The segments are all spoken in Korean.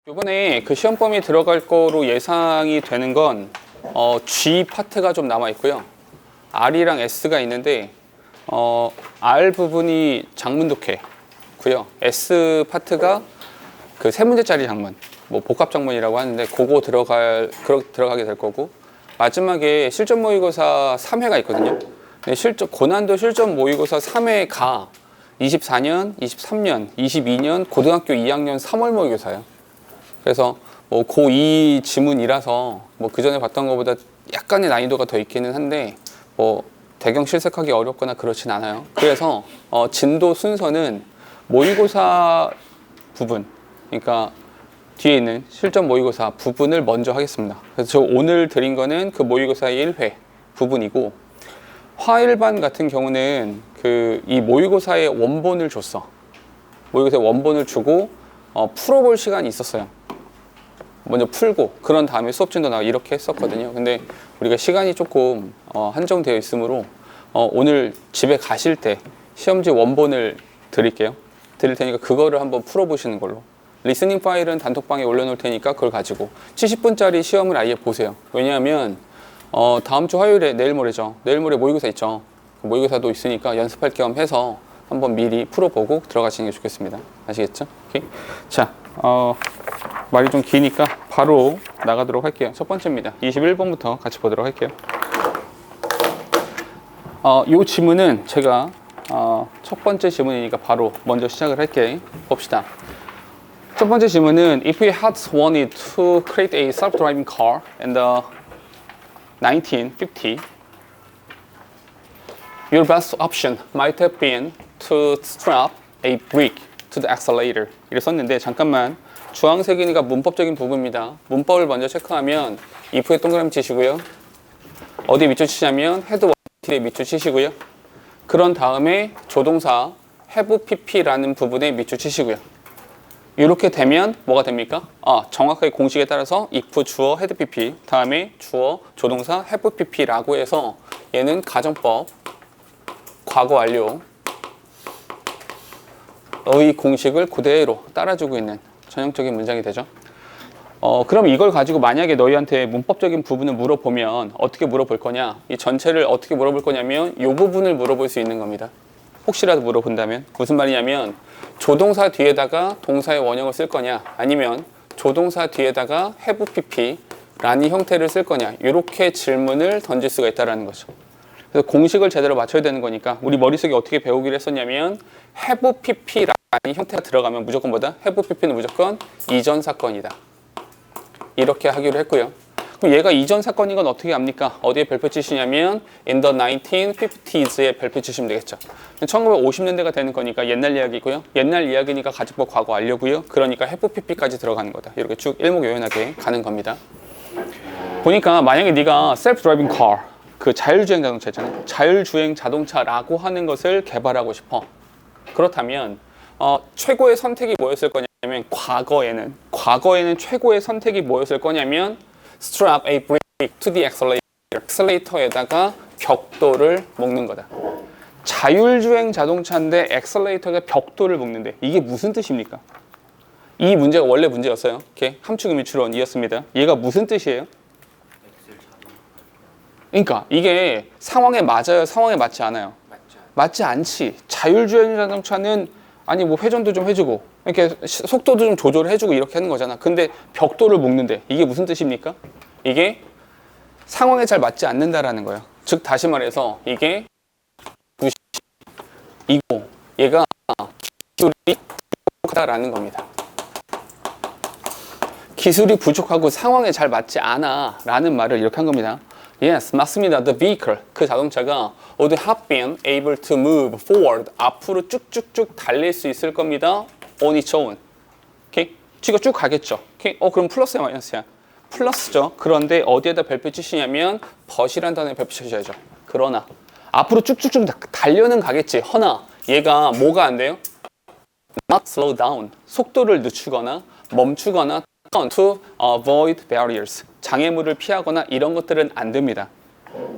이번에 그 시험 범위 들어갈 거로 예상이 되는 건 G 파트가 좀 남아 있고요. R이랑 S가 있는데 R 부분이 장문독해고요. S 파트가 그 세 문제짜리 장문, 뭐 복합 장문이라고 하는데 그거 들어가게 될 거고, 마지막에 실전 모의고사 3회가 있거든요. 근데 고난도 실전 모의고사 3회가 24년, 23년, 22년 고등학교 2학년 3월 모의고사예요. 그래서 뭐 고2 지문이라서 뭐 그 전에 봤던 것보다 약간의 난이도가 더 있기는 한데 뭐 대경 실색하기 어렵거나 그렇진 않아요. 그래서 진도 순서는 모의고사 부분, 그러니까 뒤에 있는 실전 모의고사 부분을 먼저 하겠습니다. 그래서 저 오늘 드린 거는 그 모의고사의 1회 부분이고, 화일반 같은 경우는 이 모의고사의 원본을 줬어. 모의고사의 원본을 주고 풀어볼 시간이 있었어요. 먼저 풀고 그런 다음에 수업 진도 나가고 이렇게 했었거든요. 근데 우리가 시간이 조금 한정되어 있으므로 오늘 집에 가실 때 시험지 원본을 드릴 테니까 그거를 한번 풀어보시는 걸로. 리스닝 파일은 단톡방에 올려놓을 테니까 그걸 가지고 70분짜리 시험을 아예 보세요. 왜냐하면 다음 주 화요일에 내일 모레죠. 내일 모레 모의고사 있죠. 모의고사도 있으니까 연습할 겸 해서 한번 미리 풀어보고 들어가시는 게 좋겠습니다. 아시겠죠? 오케이. 자, 말이 좀 기니까 바로 나가도록 할게요. 첫 번째입니다. 21번부터 같이 보도록 할게요. 이 지문은 제가 첫 번째 지문이니까 바로 먼저 시작을 할게. 봅시다. 첫 번째 질문은 If you had wanted to create a self-driving car in the 1950, your best option might have been to strap a brake to the accelerator. 이렇게 썼는데 잠깐만, 주황색이니까 문법적인 부분입니다. 문법을 먼저 체크하면 if에 동그라미 치시고요. 어디에 밑줄 치냐면 head wanted 밑줄 치시고요. 그런 다음에 조동사 have pp라는 부분에 밑줄 치시고요. 이렇게 되면 뭐가 됩니까? 정확하게 공식에 따라서 if 주어 head pp 다음에 주어 조동사 have pp라고 해서 얘는 가정법 과거 완료의 공식을 그대로 따라주고 있는 전형적인 문장이 되죠. 그럼 이걸 가지고 만약에 너희한테 문법적인 부분을 물어보면 어떻게 물어볼 거냐? 이 전체를 어떻게 물어볼 거냐면 이 부분을 물어볼 수 있는 겁니다. 혹시라도 물어본다면 무슨 말이냐면 조동사 뒤에다가 동사의 원형을 쓸 거냐, 아니면 조동사 뒤에다가 have pp라는 형태를 쓸 거냐, 이렇게 질문을 던질 수가 있다는 거죠. 그래서 공식을 제대로 맞춰야 되는 거니까 우리 머릿속에 어떻게 배우기로 했었냐면 have pp라는 형태가 들어가면 무조건 뭐다? have pp는 무조건 이전 사건이다. 이렇게 하기로 했고요. 그럼 얘가 이전 사건인 건 어떻게 압니까? 어디에 별표 치시냐면 in the 1950s에 별표 치시면 되겠죠. 1950년대가 되는 거니까 옛날 이야기고요. 옛날 이야기니까 가정법 과거 완료고요. 그러니까 have pp까지 들어가는 거다. 이렇게 쭉 일목요연하게 가는 겁니다. 보니까 만약에 네가 self-driving car, 그 자율주행 자동차 있잖아요. 자율주행 자동차라고 하는 것을 개발하고 싶어. 그렇다면 최고의 선택이 뭐였을 거냐면 과거에는 최고의 선택이 뭐였을 거냐면 strap a brake to the accelerator. 엑셀레이터에다가 벽돌을 묶는 거다. 자율주행 자동차인데 엑셀레이터가 벽돌을 묶는데 이게 무슨 뜻입니까? 이 문제가 원래 문제였어요. 이렇게 함축 미추론이었습니다. 얘가 무슨 뜻이에요? 그러니까 이게 상황에 맞아요? 상황에 맞지 않아요? 맞지 않지. 자율주행 자동차는 아니 뭐 회전도 좀 해주고 이렇게 속도도 좀 조절해주고 이렇게 하는 거잖아. 근데 벽돌을 묶는데 이게 무슨 뜻입니까? 이게 상황에 잘 맞지 않는다라는 거예요. 즉 다시 말해서 이게 이고 얘가 기술이 부족하다라는 겁니다. 기술이 부족하고 상황에 잘 맞지 않아 라는 말을 이렇게 한 겁니다. Yes, 맞습니다. The vehicle, 그 자동차가 would have been able to move forward, 앞으로 쭉쭉쭉 달릴 수 있을 겁니다. On its own. 오케이? 쥐가 쭉 가겠죠. 오케이? 그럼 플러스야 마이너스야? 플러스죠. 그런데 어디에다 별표 치시냐면 but이라는 단어에 별표 치셔야죠. 그러나 앞으로 쭉쭉쭉 달려는 가겠지. 허나 얘가 뭐가 안 돼요? Not slow down. 속도를 늦추거나 멈추거나 to avoid barriers. 장애물을 피하거나 이런 것들은 안 됩니다.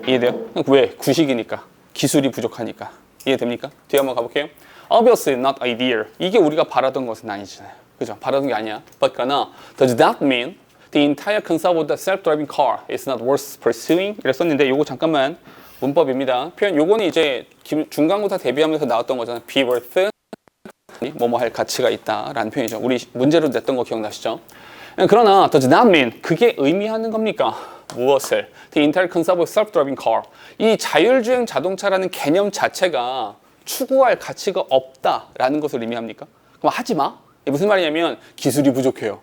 이해돼요? 왜? 구식이니까. 기술이 부족하니까. 이해됩니까? 뒤에 한번 가볼게요. Obviously not ideal. 이게 우리가 바라던 것은 아니잖아요. 그죠? 바라는 게 아니야. But 그러나 does that mean the entire concept of the self-driving car is not worth pursuing? 이래 썼는데 요거 잠깐만 문법입니다. 표현 요거는 이제 중간고사 대비하면서 나왔던 거잖아. be worth 뭐뭐 할 가치가 있다라는 표현이죠. 우리 문제로 냈던 거 기억나시죠? 그러나 does that mean 그게 의미하는 겁니까? 무엇을? The entire concept of self-driving car. 이 자율주행 자동차라는 개념 자체가 추구할 가치가 없다라는 것을 의미합니까? 그럼 하지 마? 이게 무슨 말이냐면 기술이 부족해요.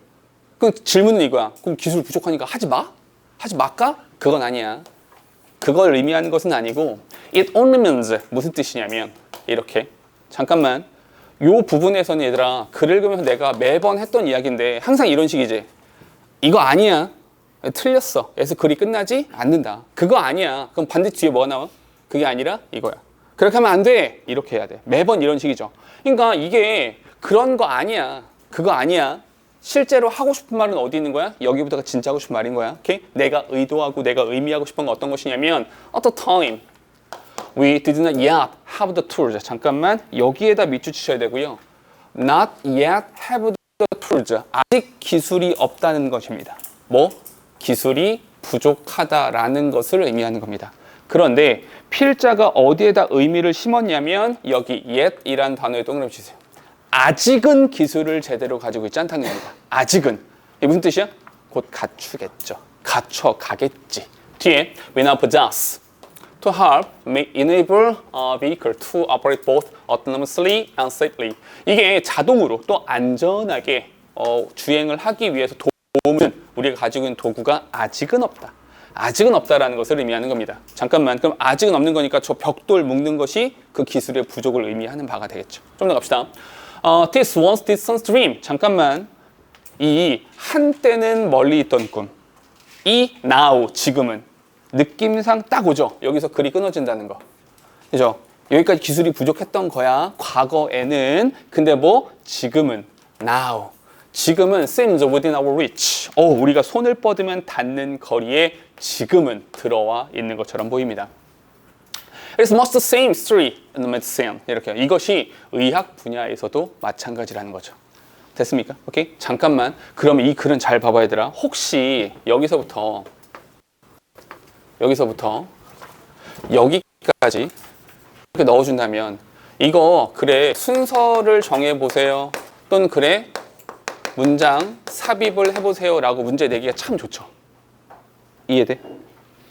그럼 질문은 이거야. 그럼 기술 부족하니까 하지 마? 하지 말까? 그건 아니야. 그걸 의미하는 것은 아니고 it only means 무슨 뜻이냐면 이렇게 잠깐만 요 부분에서는 얘들아 글을 읽으면서 내가 매번 했던 이야기인데 항상 이런 식이지. 이거 아니야. 틀렸어. 그래서 글이 끝나지 않는다. 그거 아니야. 그럼 반대 뒤에 뭐가 나와? 그게 아니라 이거야. 그렇게 하면 안 돼. 이렇게 해야 돼. 매번 이런 식이죠. 그러니까 이게 그런 거 아니야. 그거 아니야. 실제로 하고 싶은 말은 어디 있는 거야? 여기부터가 진짜 하고 싶은 말인 거야. 오케이? 내가 의도하고 내가 의미하고 싶은 건 어떤 것이냐면 at the time we did not yet have the tools. 잠깐만 여기에다 밑줄 치셔야 되고요. Not yet have the tools. 아직 기술이 없다는 것입니다. 뭐? 기술이 부족하다라는 것을 의미하는 겁니다. 그런데 필자가 어디에다 의미를 심었냐면 여기 yet이란 단어에 동그라미 치세요. 아직은 기술을 제대로 가지고 있지 않다는 겁니다. 아직은. 이게 무슨 뜻이야? 곧 갖추겠죠. 갖춰가겠지. 뒤에 we now possess to help enable a vehicle to operate both autonomously and safely. 이게 자동으로 또 안전하게 주행을 하기 위해서 도움은 우리가 가지고 있는 도구가 아직은 없다. 아직은 없다라는 것을 의미하는 겁니다. 잠깐만, 그럼 아직은 없는 거니까 저 벽돌 묶는 것이 그 기술의 부족을 의미하는 바가 되겠죠. 좀 더 갑시다. This once distant dream. 잠깐만, 이 한때는 멀리 있던 꿈. 이 now, 지금은 느낌상 딱 오죠. 여기서 글이 끊어진다는 거. 그죠? 여기까지 기술이 부족했던 거야. 과거에는. 근데 뭐 지금은 now. 지금은 seems within our reach. 우리가 손을 뻗으면 닿는 거리에 지금은 들어와 있는 것처럼 보입니다. It's much the same story in medicine. 이렇게 이것이 의학 분야에서도 마찬가지라는 거죠. 됐습니까? 오케이? 잠깐만. 그러면 이 글은 잘 봐봐야 되라. 혹시 여기서부터 여기까지 이렇게 넣어준다면 이거 글의 순서를 정해보세요. 또는 글의 문장 삽입을 해보세요 라고 문제 내기가 참 좋죠. 이해돼?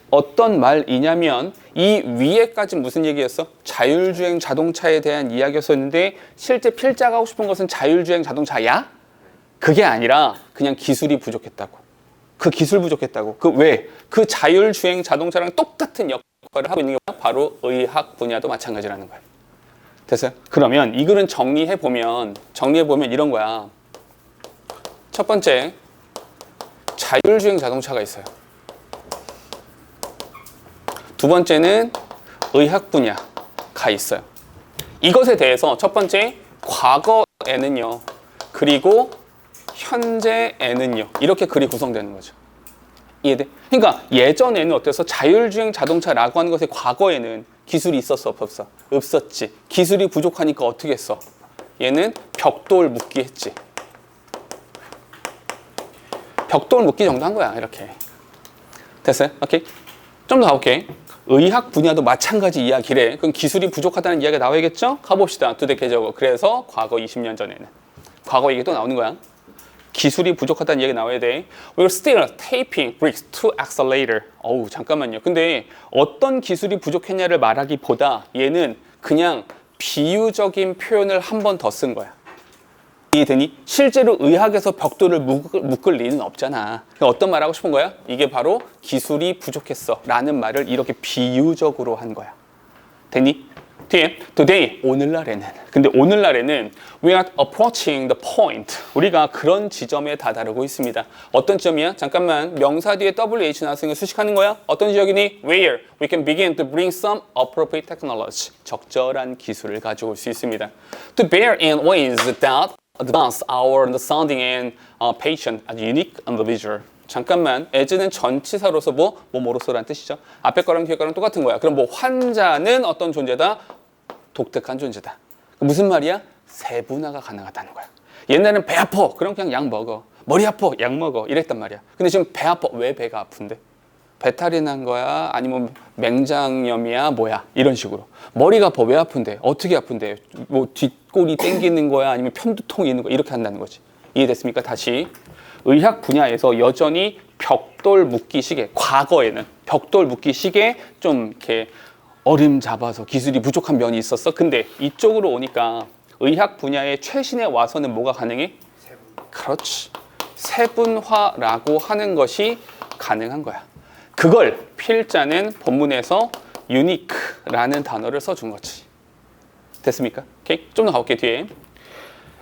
어떤 말이냐면 이 위에까지 무슨 얘기였어? 자율주행 자동차에 대한 이야기였었는데 실제 필자가 하고 싶은 것은 자율주행 자동차야? 그게 아니라 그냥 기술이 부족했다고. 그 기술 부족했다고. 그 왜? 그 자율주행 자동차랑 똑같은 역할을 하고 있는 게 바로 의학 분야도 마찬가지라는 거예요. 됐어요? 그러면 이 글은 정리해보면 이런 거야. 첫 번째, 자율주행 자동차가 있어요. 두 번째는 의학 분야가 있어요. 이것에 대해서 첫 번째, 과거에는요. 그리고 현재에는요. 이렇게 글이 구성되는 거죠. 이해돼? 그러니까 예전에는 어때서 자율주행 자동차라고 하는 것의 과거에는 기술이 있었어? 없었어? 없었지. 기술이 부족하니까 어떻게 했어? 얘는 벽돌 묶기 했지. 벽돌 묶기 정도 한 거야. 이렇게. 됐어요? 오케이? 좀 더 가볼게. 의학 분야도 마찬가지 이야기래. 그럼 기술이 부족하다는 이야기가 나와야겠죠? 가봅시다. 두대개적으로. 그래서 과거 20년 전에는. 과거 얘기 또 나오는 거야. 기술이 부족하다는 이야기가 나와야 돼. We're still taping bricks to accelerator. 잠깐만요. 근데 어떤 기술이 부족했냐를 말하기보다 얘는 그냥 비유적인 표현을 한 번 더 쓴 거야. 이해되니? 실제로 의학에서 벽돌을 묶을 리는 없잖아. 어떤 말 하고 싶은 거야? 이게 바로 기술이 부족했어 라는 말을 이렇게 비유적으로 한 거야. 됐니? 뒤에 today, 오늘날에는. 근데 오늘날에는 we are approaching the point. 우리가 그런 지점에 다다르고 있습니다. 어떤 지점이야? 잠깐만, 명사 뒤에 WH 나왔으니까 수식하는 거야? 어떤 지역이니? Where we can begin to bring some appropriate technology. 적절한 기술을 가져올 수 있습니다. To bear in ways that advance our understanding and patient as unique individual. 잠깐만, as는 전치사로서 뭐로서라는 뜻이죠. 앞에 거랑 뒤에 거랑 똑같은 거야. 그럼 환자는 어떤 존재다? 독특한 존재다. 무슨 말이야? 세분화가 가능하다는 거야. 옛날에는 배 아파. 그럼 그냥 약 먹어. 머리 아파. 약 먹어. 이랬단 말이야. 근데 지금 배 아파. 왜 배가 아픈데? 배탈이 난 거야? 아니면 맹장염이야? 뭐야? 이런 식으로. 머리가 아파. 왜 아픈데? 어떻게 아픈데? 뭐 뒷골이 땡기는 거야? 아니면 편두통이 있는 거야? 이렇게 한다는 거지. 이해됐습니까? 다시. 의학 분야에서 여전히 벽돌 묶기 시계, 과거에는 벽돌 묶기 시계 좀 이렇게 어림잡아서 기술이 부족한 면이 있었어. 근데 이쪽으로 오니까 의학 분야의 최신에 와서는 뭐가 가능해? 그렇지. 세분화라고 하는 것이 가능한 거야. 그걸 필자는 본문에서 unique라는 단어를 써준 거지. 됐습니까? 오케이? 좀 더 가볼게 뒤에.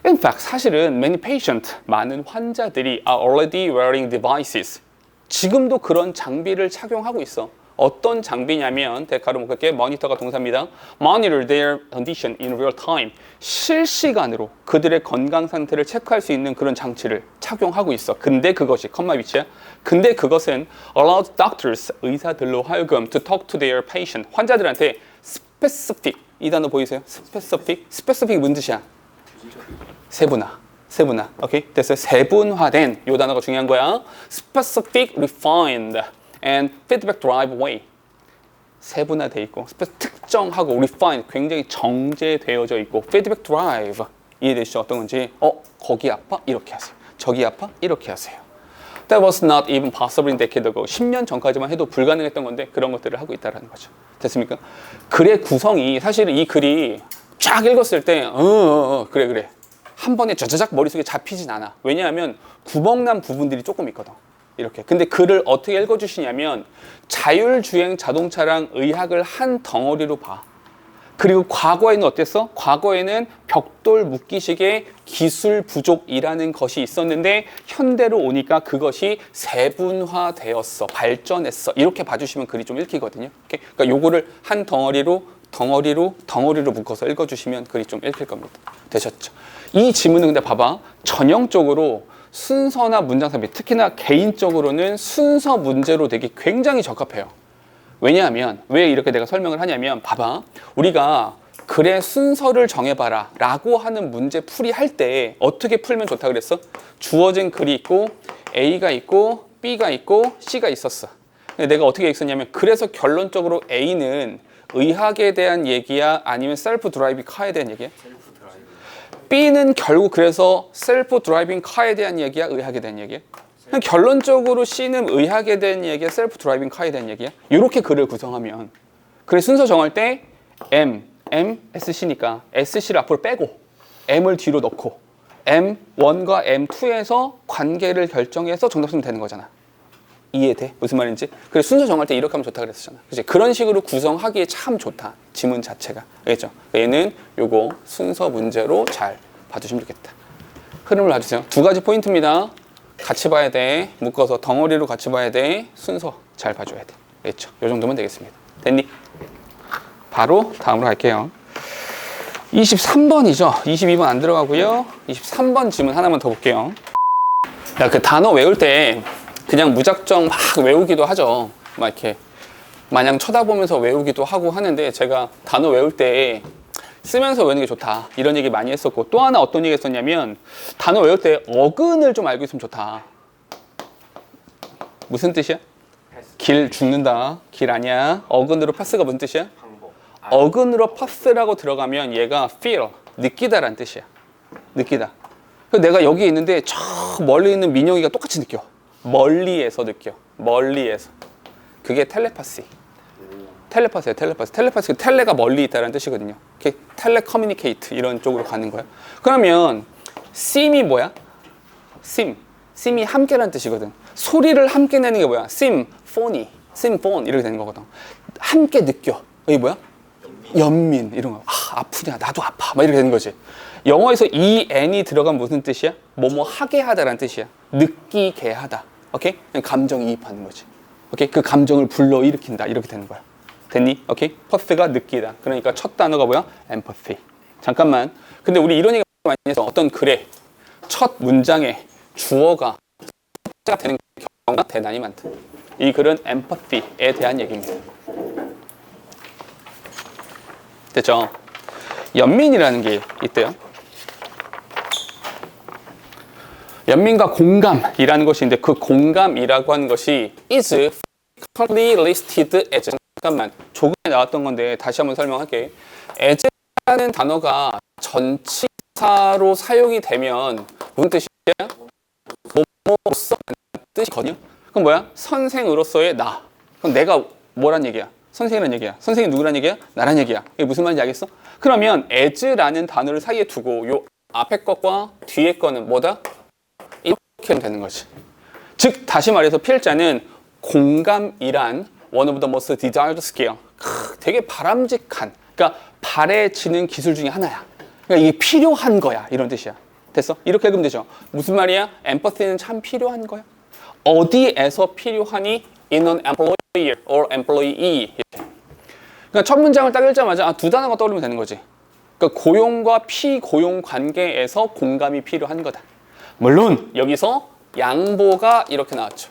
In fact, 사실은 many patient, 많은 환자들이 are already wearing devices. 지금도 그런 장비를 착용하고 있어. 어떤 장비냐면 대가로 묶을게. 모니터가 동사입니다. Monitor their condition in real time. 실시간으로 그들의 건강 상태를 체크할 수 있는 그런 장치를 착용하고 있어. 근데 그것이 컴마 위치야. 근데 그것은 allows doctors, 의사들로 하여금 to talk to their patient. 환자들한테 specific, 이 단어 보이세요? specific 뭔 뜻이야? 세분화. 오케이? 됐어요? 세분화된 이 단어가 중요한 거야. specific, refined and feedback drive way. 세분화돼 있고 특정하고 refined, 굉장히 정제되어져 있고 feedback drive. 이해되시죠? 어떤 건지. 거기 아파? 이렇게 하세요. 저기 아파? 이렇게 하세요. That was not even possible in decade ago. 10년 전까지만 해도 불가능했던 건데 그런 것들을 하고 있다는 거죠. 됐습니까? 글의 구성이 사실은 이 글이 쫙 읽었을 때 그래 한 번에 저저작 머릿속에 잡히진 않아. 왜냐하면 구멍난 부분들이 조금 있거든. 이렇게. 근데 글을 어떻게 읽어주시냐면 자율주행 자동차랑 의학을 한 덩어리로 봐. 그리고 과거에는 어땠어? 과거에는 벽돌 묶기식의 기술 부족이라는 것이 있었는데 현대로 오니까 그것이 세분화되었어. 발전했어. 이렇게 봐주시면 글이 좀 읽히거든요. 그러니까 요거를 한 덩어리로 묶어서 읽어주시면 글이 좀 읽힐 겁니다. 되셨죠? 이 지문은 근데 봐봐. 전형적으로 순서나 문장 삽입, 특히나 개인적으로는 순서 문제로 되기 굉장히 적합해요. 왜냐하면 왜 이렇게 내가 설명을 하냐면 봐봐. 우리가 글의 순서를 정해봐라 라고 하는 문제 풀이할 때 어떻게 풀면 좋다 그랬어? 주어진 글이 있고 A가 있고 B가 있고 C가 있었어. 근데 내가 어떻게 있었냐면 그래서 결론적으로 A는 의학에 대한 얘기야? 아니면 셀프 드라이빙 카에 대한 얘기야? B는 결국 그래서 셀프 드라이빙 카에 대한 얘기야? 의학에 대한 얘기야? 결론적으로 C는 의학에 대한 얘기야? 셀프 드라이빙 카에 대한 얘기야? 이렇게 글을 구성하면 그래 순서 정할 때 M, SC니까 SC를 앞으로 빼고 M을 뒤로 넣고 M1과 M2에서 관계를 결정해서 정답 쓰면 되는 거잖아. 이해돼? 무슨 말인지? 그래 순서 정할 때 이렇게 하면 좋다 그랬었잖아. 그치? 그런 식으로 구성하기에 참 좋다. 지문 자체가. 알겠죠? 얘는 요거 순서 문제로 잘 봐주시면 좋겠다. 흐름을 봐주세요. 두 가지 포인트입니다. 같이 봐야 돼. 묶어서 덩어리로 같이 봐야 돼. 순서 잘 봐줘야 돼. 알겠죠? 요 정도면 되겠습니다. 됐니? 바로 다음으로 갈게요. 23번이죠. 22번 안 들어가고요. 23번 지문 하나만 더 볼게요. 야, 그 단어 외울 때 그냥 무작정 막 외우기도 하죠. 막 이렇게 마냥 쳐다보면서 외우기도 하고 하는데 제가 단어 외울 때 쓰면서 외우는 게 좋다 이런 얘기 많이 했었고 또 하나 어떤 얘기 했었냐면 단어 외울 때 어근을 좀 알고 있으면 좋다. 무슨 뜻이야? 길 죽는다. 길 아니야. 어근으로 파스가 무슨 뜻이야? 어근으로 파스라고 들어가면 얘가 feel, 느끼다라는 뜻이야. 느끼다. 내가 여기 있는데 저 멀리 있는 민영이가 똑같이 느껴. 멀리에서 느껴. 멀리에서. 그게 텔레파시예요. 텔레파시. 텔레가 멀리 있다는 뜻이거든요. 텔레커뮤니케이트 이런 쪽으로 가는 거야. 그러면 sim이 뭐야? sim이 함께라는 뜻이거든. 소리를 함께 내는 게 뭐야? 심포니 이렇게 되는 거거든. 함께 느껴. 이게 뭐야? 연민 이런 거. 아프냐? 나도 아파. 막 이렇게 되는 거지. 영어에서 en이 들어간 무슨 뜻이야? 뭐뭐 하게 하다라는 뜻이야. 느끼게 하다. 오케이? 감정이입하는 거지. 오케이? 그 감정을 불러일으킨다. 이렇게 되는 거야. 됐니? 오케이? 퍼스가 느끼다. 그러니까 첫 단어가 뭐야? empathy. 잠깐만. 근데 우리 이런 얘기 많이 해서 어떤 글에 첫 문장에 주어가 되는 경우가 대단히 많다. 이 글은 empathy에 대한 얘기입니다. 됐죠? 연민이라는 게 있대요. 연민과 공감이라는 것이 있는데 그 공감이라고 하는 것이 is frequently listed as. 잠깐만, 조금에 나왔던 건데 다시 한번 설명할게. as라는 단어가 전치사로 사용이 되면 무슨 뜻이야? 뭐뭐로서 뜻이거든요. 그럼 뭐야? 선생으로서의 나. 그럼 내가 뭐란 얘기야? 선생이란 얘기야. 선생이 누구란 얘기야? 나란 얘기야. 이게 무슨 말인지 알겠어? 그러면 as라는 단어를 사이에 두고 요 앞에 것과 뒤에 거는 뭐다? 이렇게 하면 되는 거지. 즉 다시 말해서 필자는 공감이란 one of the most desired skill. 되게 바람직한, 그러니까 바래지는 기술 중에 하나야. 그러니까 이게 필요한 거야, 이런 뜻이야. 됐어? 이렇게 읽으면 되죠. 무슨 말이야? 엠퍼시는 참 필요한 거야. 어디에서 필요하니? In an employer or employee. 그러니까 첫 문장을 딱 읽자마자 두 단어가 떠오르면 되는 거지. 그러니까 고용과 피고용 관계에서 공감이 필요한 거다. 물론 여기서 양보가 이렇게 나왔죠.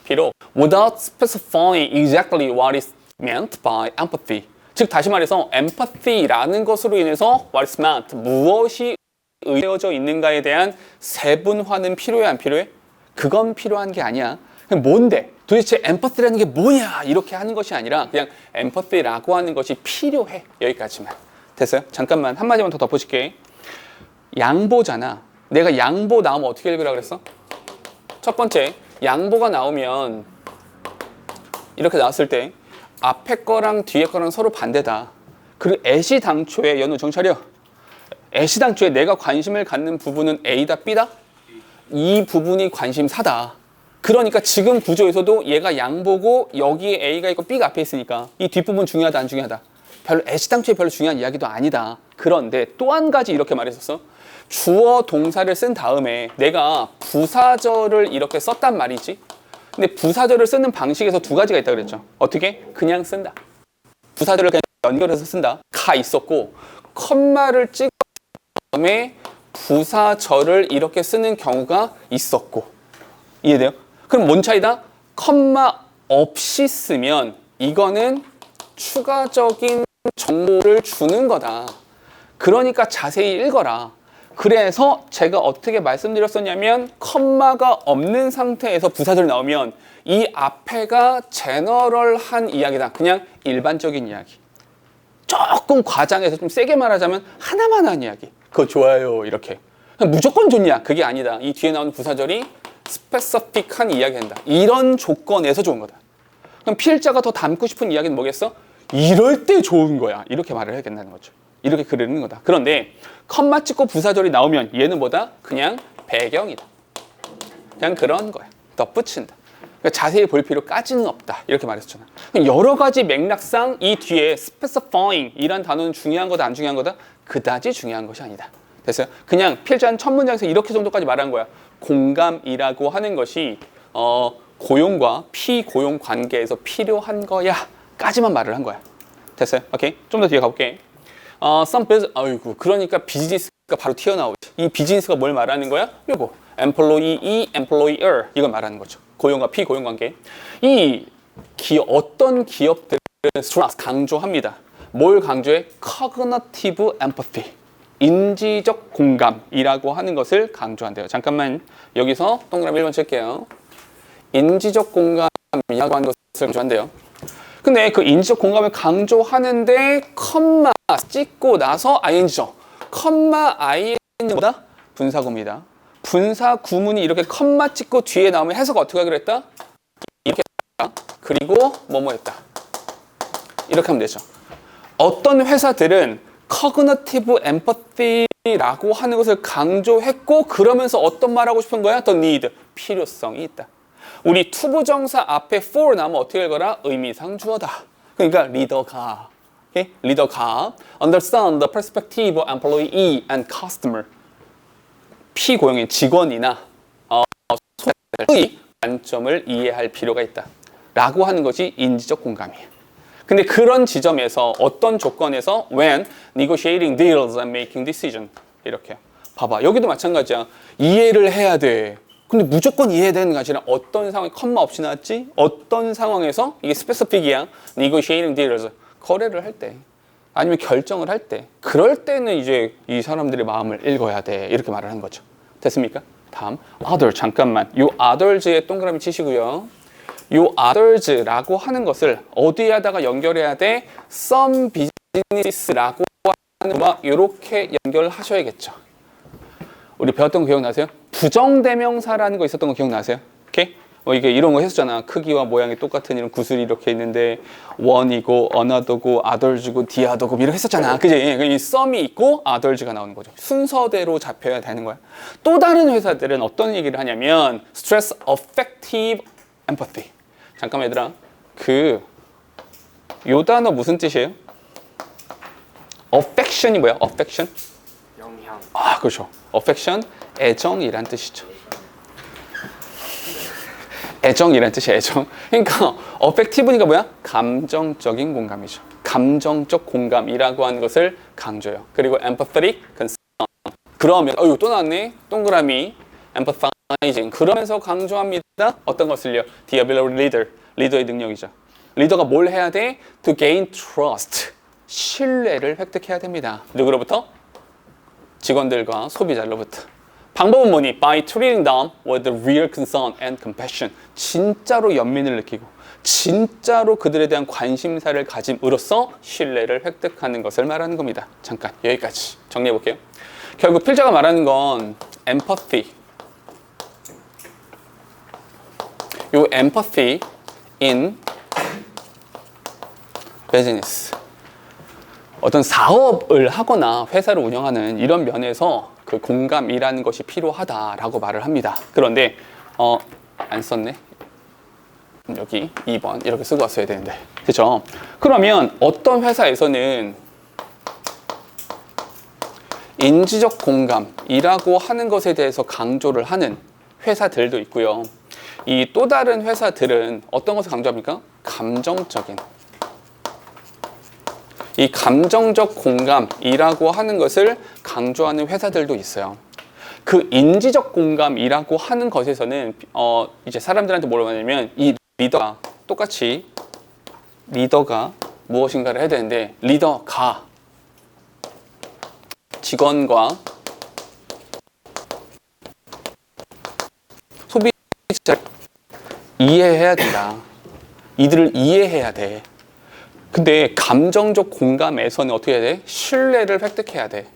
비록 without specifying exactly what is meant by empathy. 즉 다시 말해서 empathy라는 것으로 인해서 what is meant, 무엇이 의뢰어져 있는가에 대한 세분화는 필요해 안 필요해? 그건 필요한 게 아니야. 그럼 뭔데? 도대체 empathy라는 게 뭐냐? 이렇게 하는 것이 아니라 그냥 empathy라고 하는 것이 필요해. 여기까지만. 됐어요? 잠깐만 한마디만 더 덧붙일게. 양보잖아. 내가 양보 나오면 어떻게 읽으라 그랬어? 첫 번째, 양보가 나오면 이렇게 나왔을 때 앞에 거랑 뒤에 거랑 서로 반대다. 그리고 애시당초에 연우 정차려. 애시당초에 내가 관심을 갖는 부분은 A다 B다? 이 부분이 관심사다. 그러니까 지금 구조에서도 얘가 양보고 여기에 A가 있고 B가 앞에 있으니까 이 뒷부분 중요하다 안 중요하다? 별로 애시당초에 별로 중요한 이야기도 아니다. 그런데 또 한 가지 이렇게 말했었어. 주어 동사를 쓴 다음에 내가 부사절을 이렇게 썼단 말이지. 근데 부사절을 쓰는 방식에서 두 가지가 있다고 그랬죠. 어떻게? 그냥 쓴다. 부사절을 그냥 연결해서 쓴다. 가 있었고 컴마를 찍은 다음에 부사절을 이렇게 쓰는 경우가 있었고. 이해돼요? 그럼 뭔 차이다? 컴마 없이 쓰면 이거는 추가적인 정보를 주는 거다. 그러니까 자세히 읽어라. 그래서 제가 어떻게 말씀드렸었냐면 컴마가 없는 상태에서 부사절 나오면 이 앞에가 제너럴한 이야기다. 그냥 일반적인 이야기. 조금 과장해서 좀 세게 말하자면 하나만 한 이야기. 그거 좋아요. 이렇게. 무조건 좋냐? 그게 아니다. 이 뒤에 나오는 부사절이 스페시픽한 이야기 한다. 이런 조건에서 좋은 거다. 그럼 필자가 더 담고 싶은 이야기는 뭐겠어? 이럴 때 좋은 거야. 이렇게 말을 해야 된다는 거죠. 이렇게 그리는 거다. 그런데 컴마 찍고 부사절이 나오면 얘는 뭐다? 그냥 배경이다. 그냥 그런 거야. 덧붙인다. 그러니까 자세히 볼 필요까지는 없다. 이렇게 말했잖아. 여러 가지 맥락상 이 뒤에 specifying 이란 단어는 중요한 거다 안 중요한 거다? 그다지 중요한 것이 아니다. 됐어요? 그냥 필자는 첫 문장에서 이렇게 정도까지 말한 거야. 공감이라고 하는 것이 고용과 피고용 관계에서 필요한 거야 까지만 말을 한 거야. 됐어요? 오케이? 좀 더 뒤에 가볼게. some business, 아이고, 그러니까 비즈니스가 바로 튀어나오지. 이 비즈니스가 뭘 말하는 거야? 요거. employee, employer. 이걸 말하는 거죠. 고용과 피고용 관계. 어떤 기업들은 stress, 강조합니다. 뭘 강조해? cognitive empathy. 인지적 공감이라고 하는 것을 강조한대요. 잠깐만 여기서 동그라미 1번 칠게요. 인지적 공감이라고 하는 것을 강조한대요. 근데 그 인지적 공감을 강조하는데 컴마 찍고 나서 ing죠. 컴마 ing보다 분사구문이다. 분사구문이 이렇게 컴마 찍고 뒤에 나오면 해석 어떻게 하기로 했다? 이렇게 했다. 그리고 뭐뭐 했다. 이렇게 하면 되죠. 어떤 회사들은 cognitive empathy라고 하는 것을 강조했고 그러면서 어떤 말 하고 싶은 거야? The need, 필요성이 있다. 우리 투부정사 앞에 for 나오면 어떻게 읽어라? 의미상 주어다. 그러니까 리더가, okay? 리더가 understand the perspective of employee and customer. 피고용인 직원이나 소비자의 관점을 이해할 필요가 있다. 라고 하는 것이 인지적 공감이에요. 근데 그런 지점에서 어떤 조건에서 when negotiating deals and making decision 이렇게 봐봐. 여기도 마찬가지야. 이해를 해야 돼. 근데 무조건 이해해야 되는 게 아니라 어떤 상황에 컴마 없이 나왔지? 어떤 상황에서 이게 스페시픽이야. negotiating deals 거래를 할 때 아니면 결정을 할 때 그럴 때는 이제 이 사람들의 마음을 읽어야 돼. 이렇게 말을 하는 거죠. 됐습니까? 다음 other 잠깐만 요 others에 동그라미 치시고요. 요 others라고 하는 것을 어디에다가 연결해야 돼? some business라고 하는 거와 이렇게 연결하셔야겠죠. 우리 배웠던 거 기억나세요? 부정대명사라는 거 있었던 거 기억나세요? 오케이? 이게 이런 거 했었잖아. 크기와 모양이 똑같은 이런 구슬이 이렇게 있는데 one이고 another고 others고 the other고 이렇게 했었잖아. 그지? 이 some이 있고 others가 나오는 거죠. 순서대로 잡혀야 되는 거야. 또 다른 회사들은 어떤 얘기를 하냐면 stress affective empathy. 잠깐만 얘들아. 요 단어 무슨 뜻이에요? affection이 뭐야? affection? 영향. 아, 그렇죠. affection, 애정이란 뜻이죠. 애정이란 뜻이야, 애정. 그러니까 affective니까 뭐야? 감정적인 공감이죠. 감정적 공감이라고 하는 것을 강조해요. 그리고 empathetic, concern. 그러면 또 나왔네. 동그라미 empathizing. 그러면서 강조합니다. 어떤 것을요? The ability of leader. 리더의 능력이죠. 리더가 뭘 해야 돼? To gain trust. 신뢰를 획득해야 됩니다. 누구로부터? 직원들과 소비자로부터. 방법은 뭐니? By treating them with real concern and compassion. 진짜로 연민을 느끼고 진짜로 그들에 대한 관심사를 가짐으로써 신뢰를 획득하는 것을 말하는 겁니다. 잠깐 여기까지 정리해 볼게요. 결국 필자가 말하는 건 empathy. 요 empathy in business. 어떤 사업을 하거나 회사를 운영하는 이런 면에서 그 공감이라는 것이 필요하다라고 말을 합니다. 그런데 안 썼네. 여기 2번 이렇게 쓰고 왔어야 되는데. 그렇죠? 그러면 어떤 회사에서는 인지적 공감이라고 하는 것에 대해서 강조를 하는 회사들도 있고요. 이 또 다른 회사들은 어떤 것을 강조합니까? 감정적인. 이 감정적 공감이라고 하는 것을 강조하는 회사들도 있어요. 그 인지적 공감이라고 하는 것에서는 이제 사람들한테 뭐라고 하냐면 이 리더가 똑같이 리더가 무엇인가를 해야 되는데 리더가 직원과 소비자를 이해해야 된다. 이들을 이해해야 돼. 근데 감정적 공감에서는 어떻게 해야 돼? 신뢰를 획득해야 돼.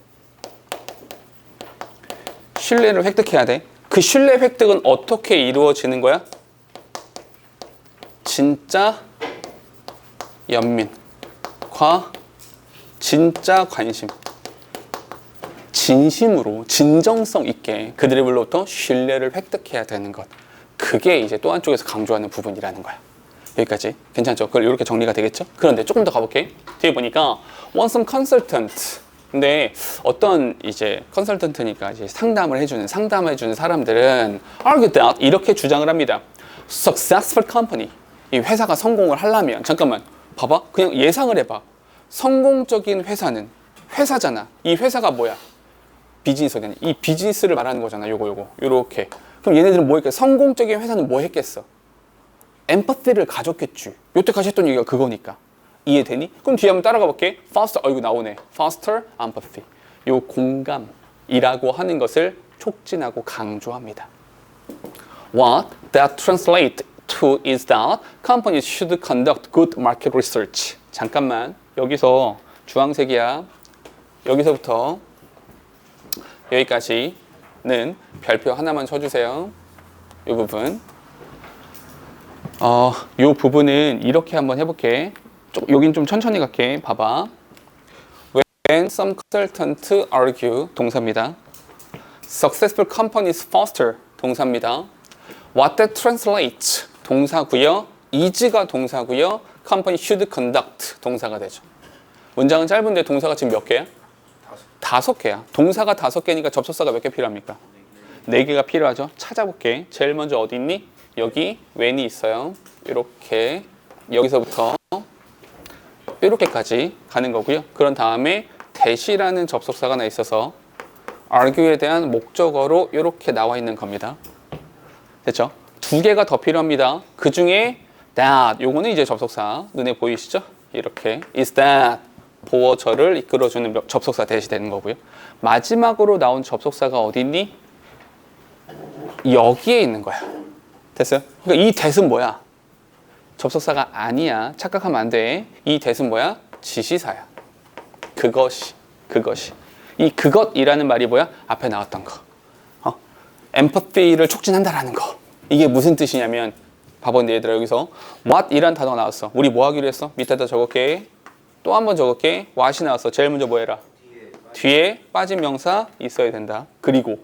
신뢰를 획득해야 돼. 그 신뢰 획득은 어떻게 이루어지는 거야? 진짜 연민과 진짜 관심. 진심으로 진정성 있게 그들로부터 신뢰를 획득해야 되는 것. 그게 이제 또 한쪽에서 강조하는 부분이라는 거야. 여기까지 괜찮죠? 그걸 이렇게 정리가 되겠죠? 그런데 조금 더 가볼게. 뒤에 보니까 want some consultant. 근데 어떤 이제 컨설턴트니까 이제 상담해주는 사람들은 argue that 이렇게 주장을 합니다. Successful company. 이 회사가 성공을 하려면 잠깐만 봐봐. 그냥 예상을 해봐. 성공적인 회사는 회사잖아. 이 회사가 뭐야? 비즈니스거든요. 이 비즈니스를 말하는 거잖아. 요렇게. 그럼 얘네들은 뭐 했겠어? 성공적인 회사는 뭐 했겠어? 엠파티를 가졌겠지. 여태까지 했던 얘기가 그거니까. 이해되니? 그럼 뒤에 한번 따라가 볼게. faster, 이거 나오네. faster empathy. 요 공감이라고 하는 것을 촉진하고 강조합니다. What that translates to is that companies should conduct good market research. 잠깐만. 여기서 주황색이야. 여기서부터 여기까지는 별표 하나만 쳐주세요. 이 부분. 이 부분은 이렇게 한번 해볼게. 여긴 좀 천천히 갈게. 봐봐. When some consultants argue, 동사입니다. Successful companies foster, 동사입니다. What that translates, 동사고요. is가 동사고요. Company should conduct, 동사가 되죠. 문장은 짧은데 동사가 지금 몇 개야? 5개야. 동사가 5개니까 접속사가 몇 개 필요합니까? 4개가 필요하죠. 찾아볼게. 제일 먼저 어디 있니? 여기 when이 있어요. 이렇게 여기서부터 이렇게까지 가는 거고요. 그런 다음에 that이라는 접속사가 하나 있어서 argue에 대한 목적어로 이렇게 나와 있는 겁니다. 됐죠? 2개가 더 필요합니다. 그 중에 that, 요거는 이제 접속사 눈에 보이시죠? 이렇게 is that 보어절을 이끌어주는 접속사 that이 되는 거고요. 마지막으로 나온 접속사가 어디 있니? 여기에 있는 거야. 됐어요? 그러니까 이 that은 뭐야? 접속사가 아니야. 착각하면 안 돼. 이 that은 뭐야? 지시사야. 그것이. 이 그것이라는 말이 뭐야? 앞에 나왔던 거. empathy를 촉진한다라는 거. 이게 무슨 뜻이냐면 봐봐 얘들아 여기서 what이란 단어가 나왔어. 우리 뭐 하기로 했어? 밑에다 적을게. 또 한 번 적을게. what이 나왔어. 제일 먼저 뭐 해라? 뒤에 빠진 명사 있어야 된다. 그리고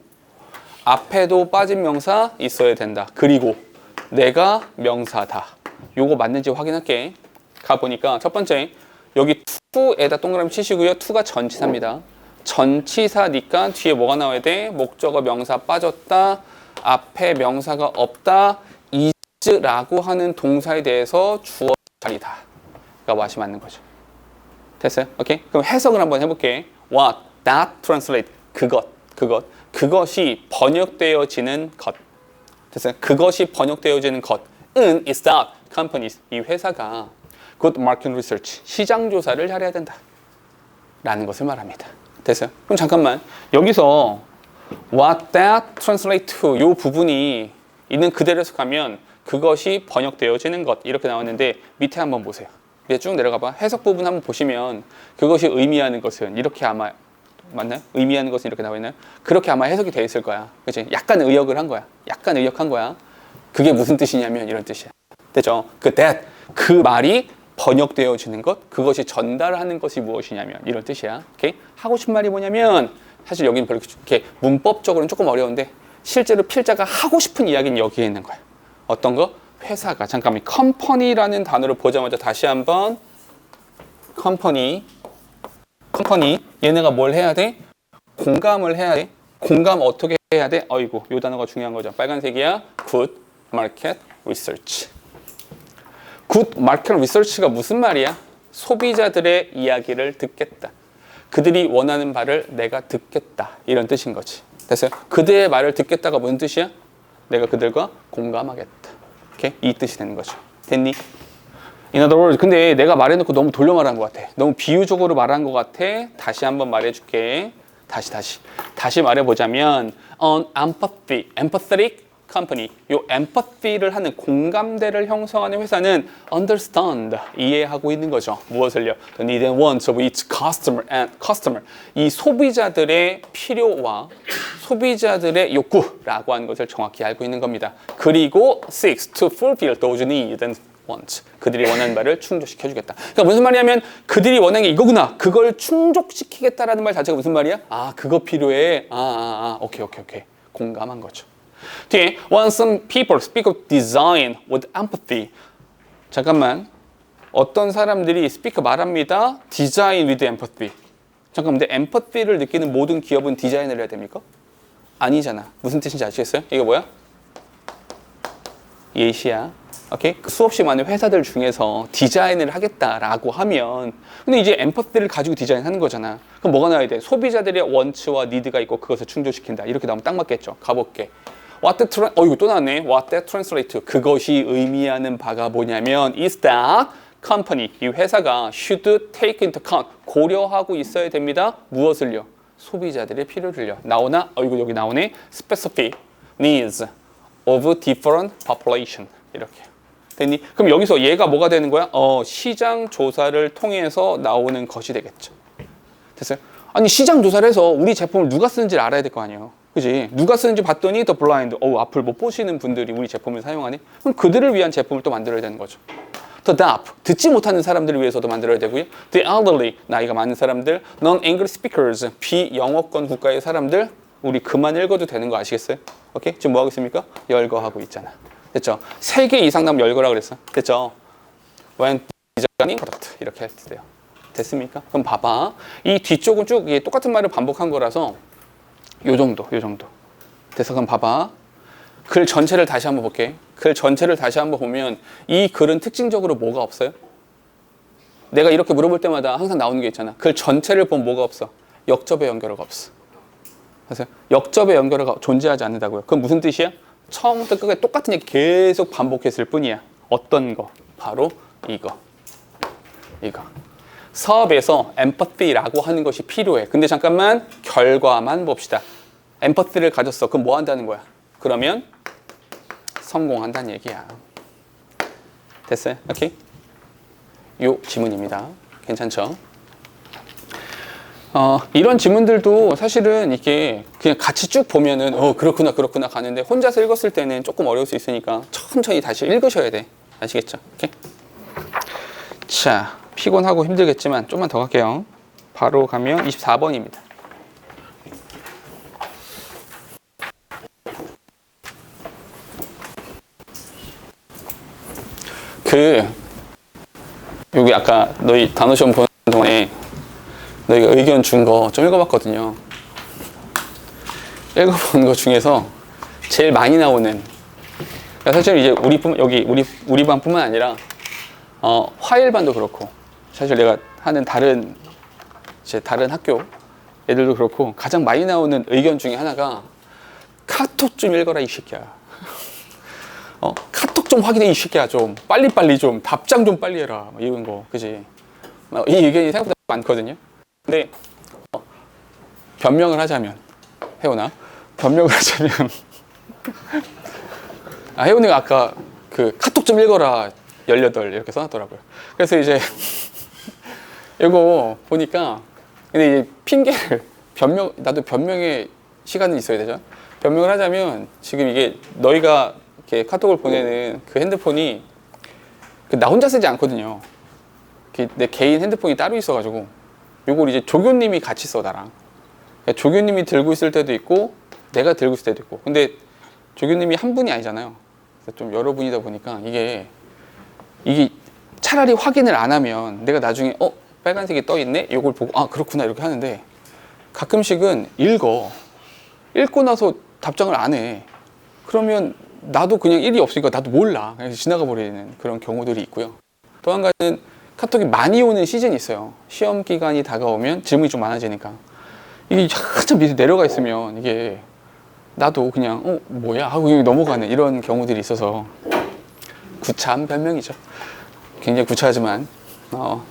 앞에도 빠진 명사 있어야 된다. 그리고 내가 명사다. 요거 맞는지 확인할게. 가보니까 첫 번째 여기 to에다 동그라미 치시고요. to가 전치사입니다. 전치사니까 뒤에 뭐가 나와야 돼? 목적어 명사 빠졌다. 앞에 명사가 없다. is라고 하는 동사에 대해서 주어 자리다. 가 what이 맞는 거죠. 됐어요? 오케이? 그럼 해석을 한번 해볼게. What, that translate. 그것이 번역되어지는 것. 됐어요? 그것이 번역되어지는 것은 is that companies. 이 회사가 good market research. 시장 조사를 잘해야 된다. 라는 것을 말합니다. 됐어요? 그럼 잠깐만. 여기서 what that translate to 이 부분이 있는 그대로 해석하면 그것이 번역되어지는 것. 이렇게 나왔는데 밑에 한번 보세요. 밑에 쭉 내려가봐. 해석 부분 한번 보시면 그것이 의미하는 것은 이렇게 아마 맞나요? 의미하는 것은 이렇게 나와 있나요? 그렇게 아마 해석이 되어 있을 거야. 그치? 약간 의역을 한 거야. 약간 의역한 거야. 그게 무슨 뜻이냐면 이런 뜻이야. 됐죠? 그 that 그 말이 번역되어지는 것, 그것이 전달하는 것이 무엇이냐면 이런 뜻이야. 오케이? 하고 싶은 말이 뭐냐면 사실 여기는 별로 이렇게 문법적으로는 조금 어려운데 실제로 필자가 하고 싶은 이야기는 여기에 있는 거야. 어떤 거? 회사가 잠깐만 컴퍼니라는 단어를 보자마자 다시 한번 컴퍼니 얘네가 뭘 해야 돼? 공감을 해야 돼. 공감 어떻게 해야 돼? 어이구 요 단어가 중요한 거죠. 빨간색이야. Good Market Research. Good Market Research가 무슨 말이야? 소비자들의 이야기를 듣겠다. 그들이 원하는 바를 내가 듣겠다. 이런 뜻인 거지. 됐어요? 그들의 말을 듣겠다가 무슨 뜻이야? 내가 그들과 공감하겠다. 오케이? 이 뜻이 되는 거죠. 됐니? In other words, 근데 내가 말해놓고 너무 돌려 말한 것 같아. 너무 비유적으로 말한 것 같아. 다시 한번 말해줄게. 다시 말해보자면 an empathetic company. 요 empathy를 하는 공감대를 형성하는 회사는 understand, 이해하고 있는 거죠. 무엇을요? The need and wants of its customer. 이 소비자들의 필요와 소비자들의 욕구라고 하는 것을 정확히 알고 있는 겁니다. 그리고 seeks to fulfill those needs and wants. 그들이 원하는 바를 충족시켜 주겠다. 그러니까 무슨 말이냐면 그들이 원하는 게 이거구나. 그걸 충족시키겠다라는 말 자체가 무슨 말이야? 아, 그거 필요해. 오케이. 공감한 거죠. 뒤에 when some people speak of design with empathy. 잠깐만. 어떤 사람들이 speak 말합니다. design with empathy. 잠깐만. 근데 empathy를 느끼는 모든 기업은 디자인을 해야 됩니까? 아니잖아. 무슨 뜻인지 아시겠어요? 이거 뭐야? 예시야. 오케이? 수없이 많은 회사들 중에서 디자인을 하겠다라고 하면 근데 이제 엠퍼티를 가지고 디자인하는 거잖아. 그럼 뭐가 나와야 돼? 소비자들의 원츠와 니드가 있고 그것을 충족시킨다. 이렇게 나오면 딱 맞겠죠. 가볼게. 이거 또 나왔네. What that translate to. 그것이 의미하는 바가 뭐냐면 is that company. 이 회사가 should take into account. 고려하고 있어야 됩니다. 무엇을요? 소비자들의 필요를요. 나오나? 이거 여기 나오네. specific needs of different population. 이렇게. 됐니? 그럼 여기서 얘가 뭐가 되는 거야? 시장 조사를 통해서 나오는 것이 되겠죠. 됐어요? 아니 시장 조사를 해서 우리 제품을 누가 쓰는지를 알아야 될 거 아니에요. 그지? 누가 쓰는지 봤더니 the blind, 앞을 못 보시는 분들이 우리 제품을 사용하네? 그럼 그들을 위한 제품을 또 만들어야 되는 거죠. The deaf, 듣지 못하는 사람들을 위해서도 만들어야 되고요. The elderly, 나이가 많은 사람들. Non-English speakers, 비영어권 국가의 사람들. 우리 그만 읽어도 되는 거 아시겠어요? 오케이? 지금 뭐 하고 있습니까? 열거하고 있잖아. 됐죠? 3개 이상 나면 열거라 그랬어. 됐죠? When designing product 이렇게 할 때 돼요. 됐습니까? 그럼 봐봐. 이 뒤쪽은 쭉 똑같은 말을 반복한 거라서 요 정도. 됐어? 그럼 봐봐. 글 전체를 다시 한번 볼게. 글 전체를 다시 한번 보면 이 글은 특징적으로 뭐가 없어요? 내가 이렇게 물어볼 때마다 항상 나오는 게 있잖아. 글 전체를 보면 뭐가 없어? 역접의 연결어가 없어. 그래서 역접의 연결어가 존재하지 않는다고요. 그럼 무슨 뜻이야? 처음부터 끝까지 똑같은 얘기 계속 반복했을 뿐이야. 어떤 거? 바로 이거. 사업에서 empathy라고 하는 것이 필요해. 근데 잠깐만 결과만 봅시다. empathy를 가졌어. 그럼 뭐 한다는 거야? 그러면 성공한다는 얘기야. 됐어요? 오케이? 요 지문입니다. 괜찮죠? 이런 지문들도 사실은 이게 그냥 같이 쭉 보면은 그렇구나 가는데 혼자서 읽었을 때는 조금 어려울 수 있으니까 천천히 다시 읽으셔야 돼. 아시겠죠? 오케이? 자, 피곤하고 힘들겠지만 좀만 더 갈게요. 바로 가면 24번입니다. 여기 아까 너희 단어 시험 보는 동안에 너희가 의견 준 거 좀 읽어봤거든요. 읽어본 거 중에서 제일 많이 나오는, 사실 이제 우리 반뿐만 아니라 화일반도 그렇고, 사실 내가 하는 다른 학교 애들도 그렇고, 가장 많이 나오는 의견 중에 하나가 카톡 좀 읽어라 이 새끼야. 카톡 좀 확인해 이 새끼야. 좀 빨리 좀 답장 좀 빨리 해라 이런 거. 그지? 이 의견이 생각보다 많거든요. 근데 변명을 하자면, 혜원아 변명을 하자면 혜원이가 아까 그 카톡 좀 읽어라 18 이렇게 써놨더라고요. 그래서 이제 이거 보니까, 근데 이제 핑계를 나도 변명의 시간은 있어야 되죠. 변명을 하자면, 지금 이게 너희가 이렇게 카톡을 보내는 그 핸드폰이 나 혼자 쓰지 않거든요. 내 개인 핸드폰이 따로 있어가지고 요걸 이제 조교님이 같이 써, 나랑. 그러니까 조교님이 들고 있을 때도 있고 내가 들고 있을 때도 있고. 근데 조교님이 한 분이 아니잖아요. 그래서 좀 여러 분이다 보니까 이게 차라리 확인을 안 하면 내가 나중에 빨간색이 떠 있네? 요걸 보고 그렇구나 이렇게 하는데, 가끔씩은 읽고 나서 답장을 안 해. 그러면 나도 그냥 일이 없으니까 나도 몰라. 그래서 지나가 버리는 그런 경우들이 있고요. 또 한 가지는 카톡이 많이 오는 시즌이 있어요. 시험 기간이 다가오면 질문이 좀 많아지니까. 이게 한참 밑에 내려가 있으면 이게 나도 그냥 뭐야 하고 그냥 넘어가는 이런 경우들이 있어서 구차한 변명이죠. 굉장히 구차하지만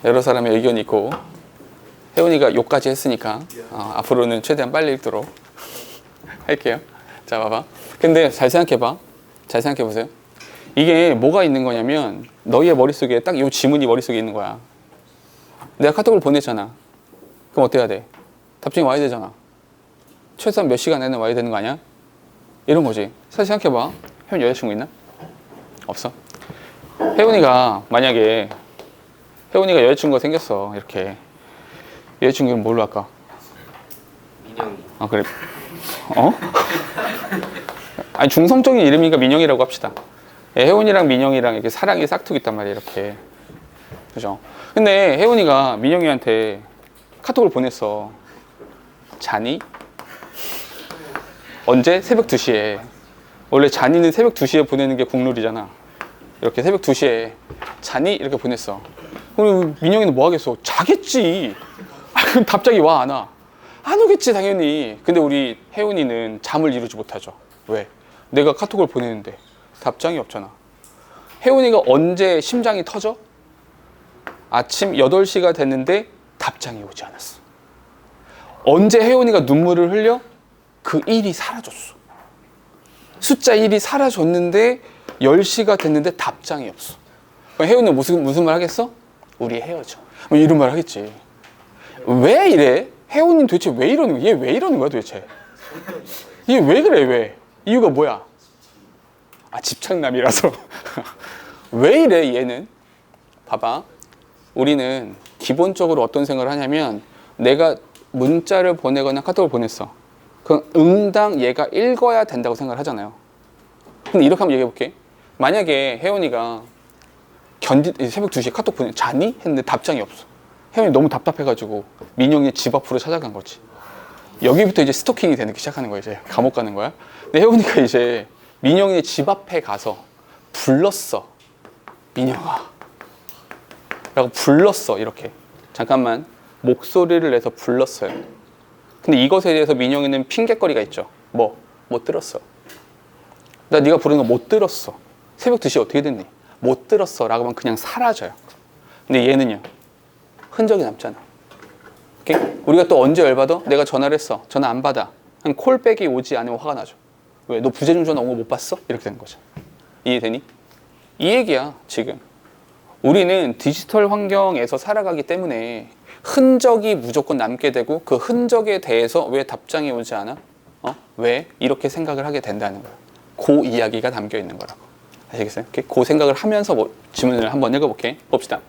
여러 사람의 의견이 있고, 혜원이가 욕까지 했으니까 앞으로는 최대한 빨리 읽도록 할게요. 자, 봐봐. 근데 잘 생각해봐. 잘 생각해보세요. 이게 뭐가 있는 거냐면, 너희의 머릿속에 딱 이 지문이 머릿속에 있는 거야. 내가 카톡을 보냈잖아. 그럼 어때야 돼? 답장이 와야 되잖아. 최소한 몇 시간 안에는 와야 되는 거 아니야? 이런 거지. 사실 생각해봐. 혜원 여자친구 있나? 없어. 만약에 혜원이가 여자친구가 생겼어. 이렇게. 여자친구 이름 뭘로 할까? 민영이. 그래. 아니, 중성적인 이름이니까 민영이라고 합시다. 혜원이랑 민영이랑 이렇게 사랑이 싹둑 있단 말이에요. 이렇게. 그죠? 근데 혜원이가 민영이한테 카톡을 보냈어. 자니? 언제? 새벽 2시에. 원래 자니는 새벽 2시에 보내는 게 국룰이잖아. 이렇게 새벽 2시에 자니? 이렇게 보냈어. 그럼 민영이는 뭐 하겠어? 자겠지. 그럼 답장이 와, 안 와? 안 오겠지, 당연히. 근데 우리 혜원이는 잠을 이루지 못하죠. 왜? 내가 카톡을 보내는데 답장이 없잖아. 혜원이가 언제 심장이 터져? 아침 8시가 됐는데 답장이 오지 않았어. 언제 혜원이가 눈물을 흘려? 그 일이 사라졌어. 숫자 1이 사라졌는데 10시가 됐는데 답장이 없어. 그럼 혜원이는 무슨 말 하겠어? 우리 헤어져. 이런 말 하겠지. 왜 이래? 혜원이는 도대체 왜 이러는 거야? 얘 왜 이러는 거야 도대체? 얘 왜 그래 왜? 이유가 뭐야? 집착남이라서. 왜 이래 얘는? 봐봐. 우리는 기본적으로 어떤 생각을 하냐면, 내가 문자를 보내거나 카톡을 보냈어. 그럼 응당 얘가 읽어야 된다고 생각을 하잖아요. 근데 이렇게 한번 얘기해 볼게. 만약에 혜원이가 새벽 2시에 카톡 보내, 자니? 했는데 답장이 없어. 혜원이 너무 답답해가지고 민영이 집 앞으로 찾아간 거지. 여기부터 이제 스토킹이 되기 시작하는 거야. 이제 감옥 가는 거야. 근데 혜원이가 이제 민영이 집 앞에 가서 불렀어. 민영아 라고 불렀어. 이렇게 잠깐만 목소리를 내서 불렀어요. 근데 이것에 대해서 민영이는 핑계거리가 있죠. 못 들었어. 나 네가 부르는 거 못 들었어. 새벽 2시 어떻게 됐니? 못 들었어 라고 하면 그냥 사라져요. 근데 얘는요, 흔적이 남잖아. 오케이? 우리가 또 언제 열받아? 내가 전화를 했어. 전화 안 받아. 한 콜백이 오지 않으면 화가 나죠. 왜? 너 부재중 전화 온 거 못 봤어? 이렇게 되는 거죠. 이해되니? 이 얘기야 지금. 우리는 디지털 환경에서 살아가기 때문에 흔적이 무조건 남게 되고 그 흔적에 대해서 왜 답장이 오지 않아? 왜? 이렇게 생각을 하게 된다는 거야. 그 이야기가 담겨 있는 거라고. 아시겠어요? 그 생각을 하면서 질문을 한번 읽어볼게. 봅시다.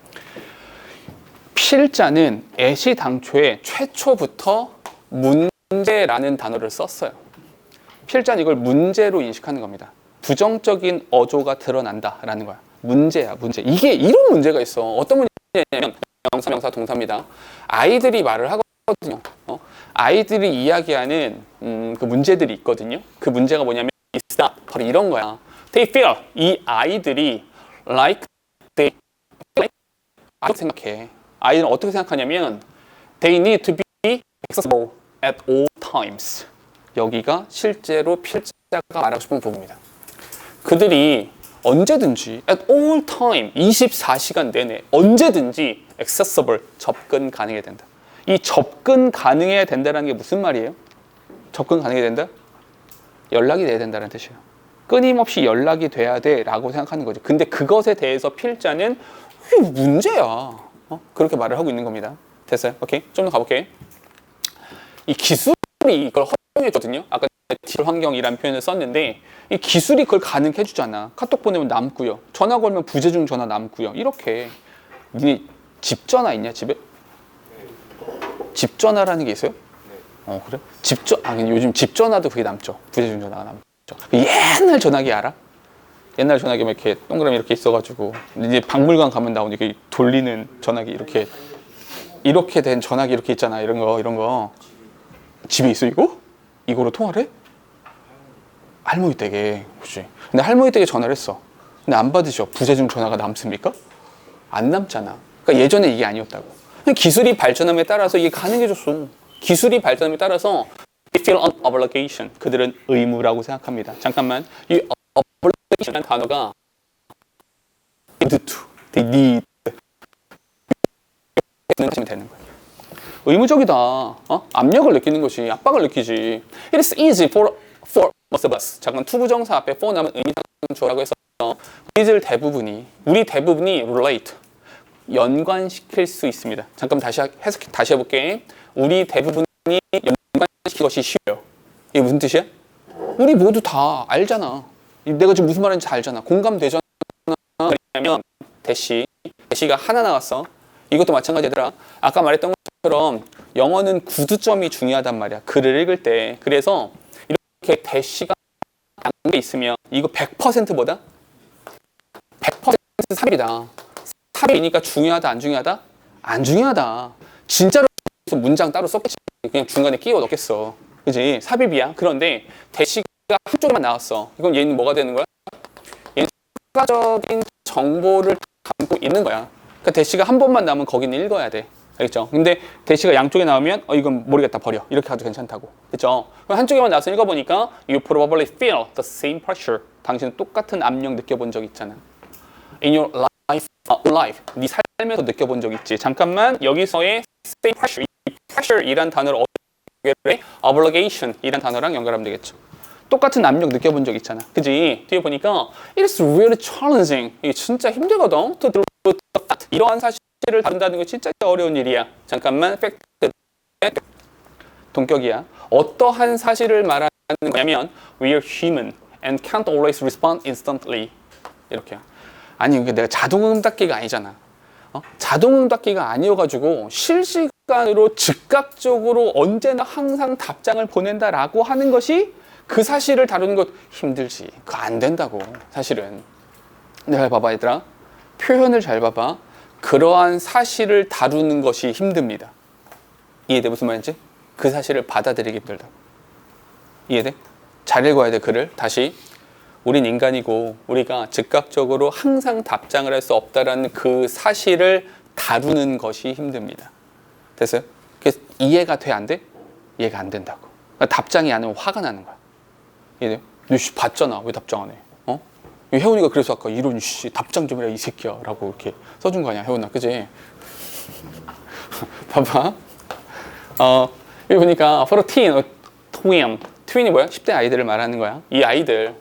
필자는 애시당초에 최초부터 문제라는 단어를 썼어요. 필자는 이걸 문제로 인식하는 겁니다. 부정적인 어조가 드러난다라는 거야. 문제야, 문제. 이게 이런 문제가 있어. 어떤 문제냐면 명사, 명사, 동사입니다. 아이들이 말을 하거든요. 아이들이 이야기하는 그 문제들이 있거든요. 그 문제가 뭐냐면 있다. 바로 이런 거야. They feel. 이 아이들이 like they feel like 생각해. 아이들은 어떻게 생각하냐면 they need to be accessible at all times. 여기가 실제로 필자가 말하고 싶은 부분입니다. 그들이 언제든지 at all time 24시간 내내 언제든지 accessible 접근 가능해야 된다. 이 접근 가능해야 된다는 게 무슨 말이에요? 접근 가능해야 된다? 연락이 돼야 된다는 뜻이에요. 끊임없이 연락이 돼야 돼 라고 생각하는 거죠. 근데 그것에 대해서 필자는 이게 문제야. 그렇게 말을 하고 있는 겁니다. 됐어요? 오케이. 좀 더 가볼게. 이 기술이 이걸 허용해줬거든요. 아까 디지털 환경이라는 표현을 썼는데 이 기술이 그걸 가능해 해주잖아. 카톡 보내면 남고요. 전화 걸면 부재중 전화 남고요. 이렇게. 니네 집 전화 있냐 집에? 집 전화라는 게 있어요? 그래? 요즘 집 전화도 그게 남죠. 부재중 전화가 남죠. 옛날 전화기 알아? 옛날 전화기 막 이렇게 동그라미 이렇게 있어가지고 이제 박물관 가면 나오는 이렇게 돌리는 전화기 이렇게 된 전화기 이렇게 있잖아. 이런 거 집에 있어 이거? 이거로 통화를 해? 할머니 댁에 혹시. 근데 할머니 댁에 전화를 했어. 근데 안 받으셔. 부재중 전화가 남습니까? 안 남잖아. 그러니까 예전에 이게 아니었다고. 기술이 발전함에 따라서 이게 가능해졌어. 기술이 발전함에 따라서 they feel an obligation. 그들은 의무라고 생각합니다. 잠깐만. 이 obligation이라는 단어가 they need 하시면 되는 거예요. 의무적이다. 압력을 느끼는 것이 압박을 느끼지. It is easy for most of us. 잠깐 투부정사 앞에 for 나면 의미상조라고 해서 우리 대부분이 relate 연관시킬 수 있습니다. 잠깐 다시 해볼게. 우리 대부분이 연관시키는 것이 쉬워요. 이게 무슨 뜻이야? 우리 모두 다 알잖아. 내가 지금 무슨 말인지 다 알잖아. 공감되잖아. 왜냐면 대시가 하나 나왔어. 이것도 마찬가지더라. 아까 말했던 것처럼 영어는 구두점이 중요하단 말이야. 글을 읽을 때. 그래서 이렇게 대시가 남게 있으면 이거 100%보다 100% 삽입이다. 삽입이니까 중요하다 안 중요하다? 안 중요하다. 진짜로 문장 따로 썼겠지. 그냥 중간에 끼워 넣겠어. 그지? 삽입이야. 그런데 대시가 한쪽만 나왔어. 이건 얘는 뭐가 되는 거야? 얘는 추가적인 정보를 담고 있는 거야. 그러니까 대시가 한 번만 나오면 거기는 읽어야 돼. 알겠죠? 근데 대시가 양쪽에 나오면 이건 모르겠다 버려. 이렇게 가도 괜찮다고. 그렇죠? 한쪽에만 나와서 읽어보니까 You probably feel the same pressure. 당신은 똑같은 압력 느껴본 적 있잖아. In your life. 네 삶에서 느껴본 적 있지. 잠깐만 여기서의 same pressure. 이 pressure이란 단어를 어떻게 해? obligation 이란 단어랑 연결하면 되겠죠. 똑같은 압력 느껴본 적 있잖아. 그지? 뒤에 보니까 It is really challenging. 이게 진짜 힘들거든. To deal with the fact. 이러한 사실을 다룬다는 거 진짜 어려운 일이야. 잠깐만 팩트 동격이야. 어떠한 사실을 말하는 거냐면 We are human and can't always respond instantly. 이렇게요. 아니 이게 내가 자동응답기가 아니잖아. 자동응답기가 아니어가지고 실시간으로 즉각적으로 언제나 항상 답장을 보낸다라고 하는 것이 그 사실을 다루는 것 힘들지. 그거 안 된다고 사실은. 잘 봐봐 얘들아. 표현을 잘 봐봐. 그러한 사실을 다루는 것이 힘듭니다. 이해돼? 무슨 말인지? 그 사실을 받아들이기 힘들다. 이해돼? 잘 읽어야 돼 글을. 다시. 우린 인간이고 우리가 즉각적으로 항상 답장을 할 수 없다라는 그 사실을 다루는 것이 힘듭니다. 됐어요? 그래서 이해가 돼? 안 돼? 이해가 안 된다고. 그러니까 답장이 안 오면 화가 나는 거야. 이해돼요? 너 봤잖아. 왜 답장 안 해? 혜원이가 그래서 아까 이런 답장 좀 해라 이 새끼야 라고 이렇게 써준 거 아니야 혜원아. 그지? 봐봐. 여기 보니까 for a teen or twin 트윈이 뭐야? 10대 아이들을 말하는 거야. 이 아이들.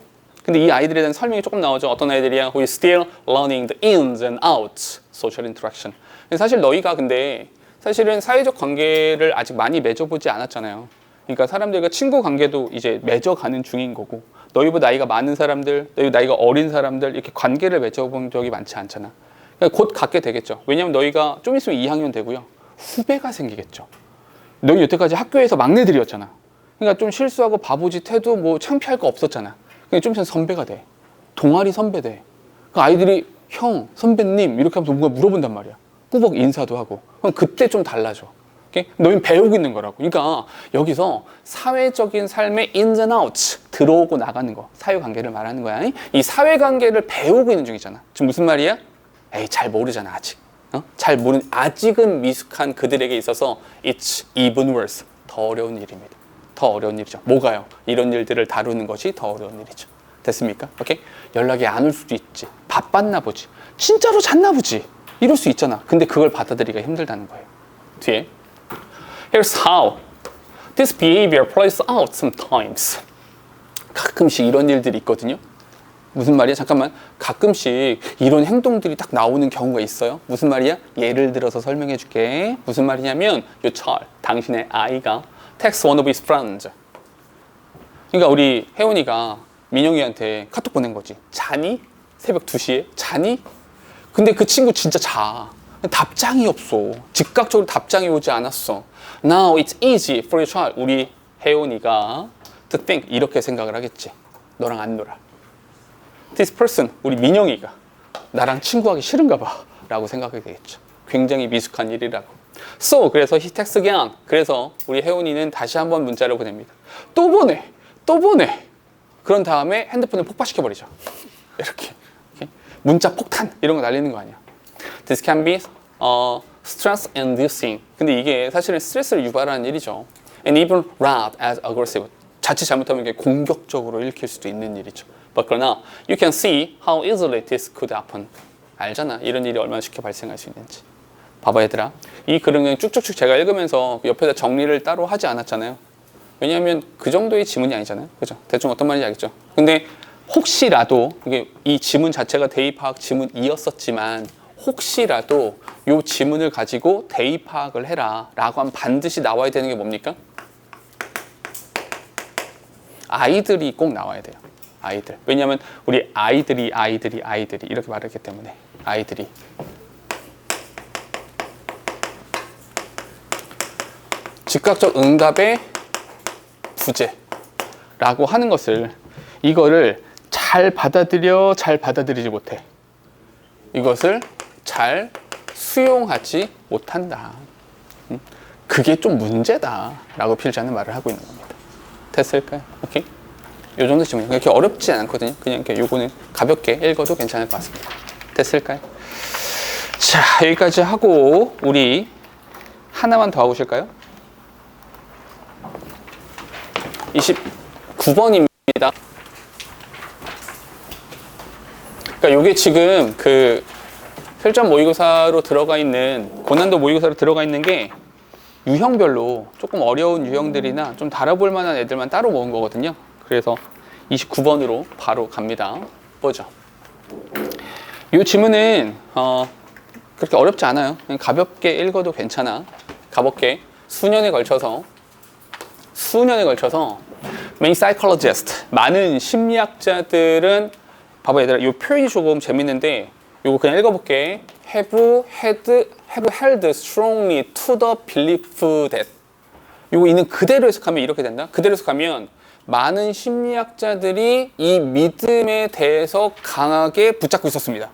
근데 이 아이들에 대한 설명이 조금 나오죠. 어떤 아이들이야? Who is still learning the ins and outs social interaction. 사실 너희가 근데 사실은 사회적 관계를 아직 많이 맺어보지 않았잖아요. 그러니까 사람들과 친구 관계도 이제 맺어가는 중인 거고, 너희보다 나이가 많은 사람들, 너희 나이가 어린 사람들 이렇게 관계를 맺어본 적이 많지 않잖아. 그러니까 곧 갖게 되겠죠. 왜냐하면 너희가 좀 있으면 2학년 되고요. 후배가 생기겠죠. 너희 여태까지 학교에서 막내들이었잖아. 그러니까 좀 실수하고 바보짓 해도 뭐 창피할 거 없었잖아. 그러니까 좀 있으면 선배가 돼. 동아리 선배 돼. 그 아이들이 형, 선배님 이렇게 하면서 뭔가 물어본단 말이야. 꾸벅 인사도 하고. 그럼 그때 좀 달라져. 너희는 배우고 있는 거라고. 그러니까 여기서 사회적인 삶의 ins and outs, 들어오고 나가는 거, 사회관계를 말하는 거야. 이 사회관계를 배우고 있는 중이잖아. 지금 무슨 말이야? 에이, 잘 모르잖아 아직. 잘 모르는, 아직은 미숙한 그들에게 있어서 it's even worse, 더 어려운 일입니다. 더 어려운 일이죠. 뭐가요? 이런 일들을 다루는 것이 더 어려운 일이죠. 됐습니까? 오케이? 연락이 안 올 수도 있지. 바빴나 보지. 진짜로 잤나 보지. 이럴 수 있잖아. 근데 그걸 받아들이기가 힘들다는 거예요. 뒤에 Here's how this behavior plays out sometimes. 가끔씩 이런 일들이 있거든요. 무슨 말이야? 잠깐만. 가끔씩 이런 행동들이 딱 나오는 경우가 있어요. 무슨 말이야? 예를 들어서 설명해 줄게. 무슨 말이냐면 your child, 당신의 아이가 text one of his friends. 그러니까 우리 혜원이가 민영이한테 카톡 보낸 거지. 자니? 새벽 2시에? 자니? 근데 그 친구 진짜 자. 답장이 없어. 즉각적으로 답장이 오지 않았어. Now it's easy for your child. 우리 혜원이가 to think, 이렇게 생각을 하겠지. 너랑 안 놀아. This person, 우리 민영이가 나랑 친구하기 싫은가 봐 라고 생각하게 되겠죠. 굉장히 미숙한 일이라고. So, 그래서 he texts again. 그래서 우리 혜원이는 다시 한번 문자를 보냅니다. 또 보내. 그런 다음에 핸드폰을 폭파시켜버리죠. 이렇게. 문자 폭탄 이런 거 날리는 거 아니야. This can be stress inducing. 근데 이게 사실은 스트레스를 유발하는 일이죠. And even rather as aggressive. 자칫 잘못하면 이게 공격적으로 읽힐 수도 있는 일이죠. But 그러나 you can see how easily this could happen. 알잖아. 이런 일이 얼마나 쉽게 발생할 수 있는지. 봐봐 얘들아. 이 글은 그냥 쭉쭉쭉 제가 읽으면서 옆에다 정리를 따로 하지 않았잖아요. 왜냐하면 그 정도의 지문이 아니잖아요. 그죠? 대충 어떤 말인지 알겠죠? 근데 혹시라도 이게 이 지문 자체가 대입파악 지문이었었지만 혹시라도 이 지문을 가지고 대입파악을 해라 라고 하면 반드시 나와야 되는 게 뭡니까? 아이들이 꼭 나와야 돼요. 아이들. 왜냐하면 우리 아이들이 이렇게 말했기 때문에 아이들이. 즉각적 응답의 부재라고 하는 것을, 이거를 잘 받아들이지 못해. 이것을 잘 수용하지 못한다. 그게 좀 문제다 라고 필자는 말을 하고 있는 겁니다. 됐을까요? 오케이? 요 정도 질문이 그렇게 어렵지 않거든요. 그냥 이렇게 요거는 가볍게 읽어도 괜찮을 것 같습니다. 됐을까요? 자, 여기까지 하고 우리 하나만 더 하고 오실까요? 29번입니다. 그러니까 요게 지금 그 필전 모의고사로 들어가 있는, 고난도 모의고사로 들어가 있는 게 유형별로 조금 어려운 유형들이나 좀 달아볼 만한 애들만 따로 모은 거거든요. 그래서 29번으로 바로 갑니다. 보죠. 이 지문은 그렇게 어렵지 않아요. 그냥 가볍게 읽어도 괜찮아. 가볍게 수년에 걸쳐서 many psychologists, 많은 심리학자들은, 봐봐 얘들아, 이 표현이 조금 재밌는데 이거 그냥 읽어볼게. have held strongly to the belief that. 이거 있는 그대로 해석하면 이렇게 된다. 그대로 해석하면 많은 심리학자들이 이 믿음에 대해서 강하게 붙잡고 있었습니다.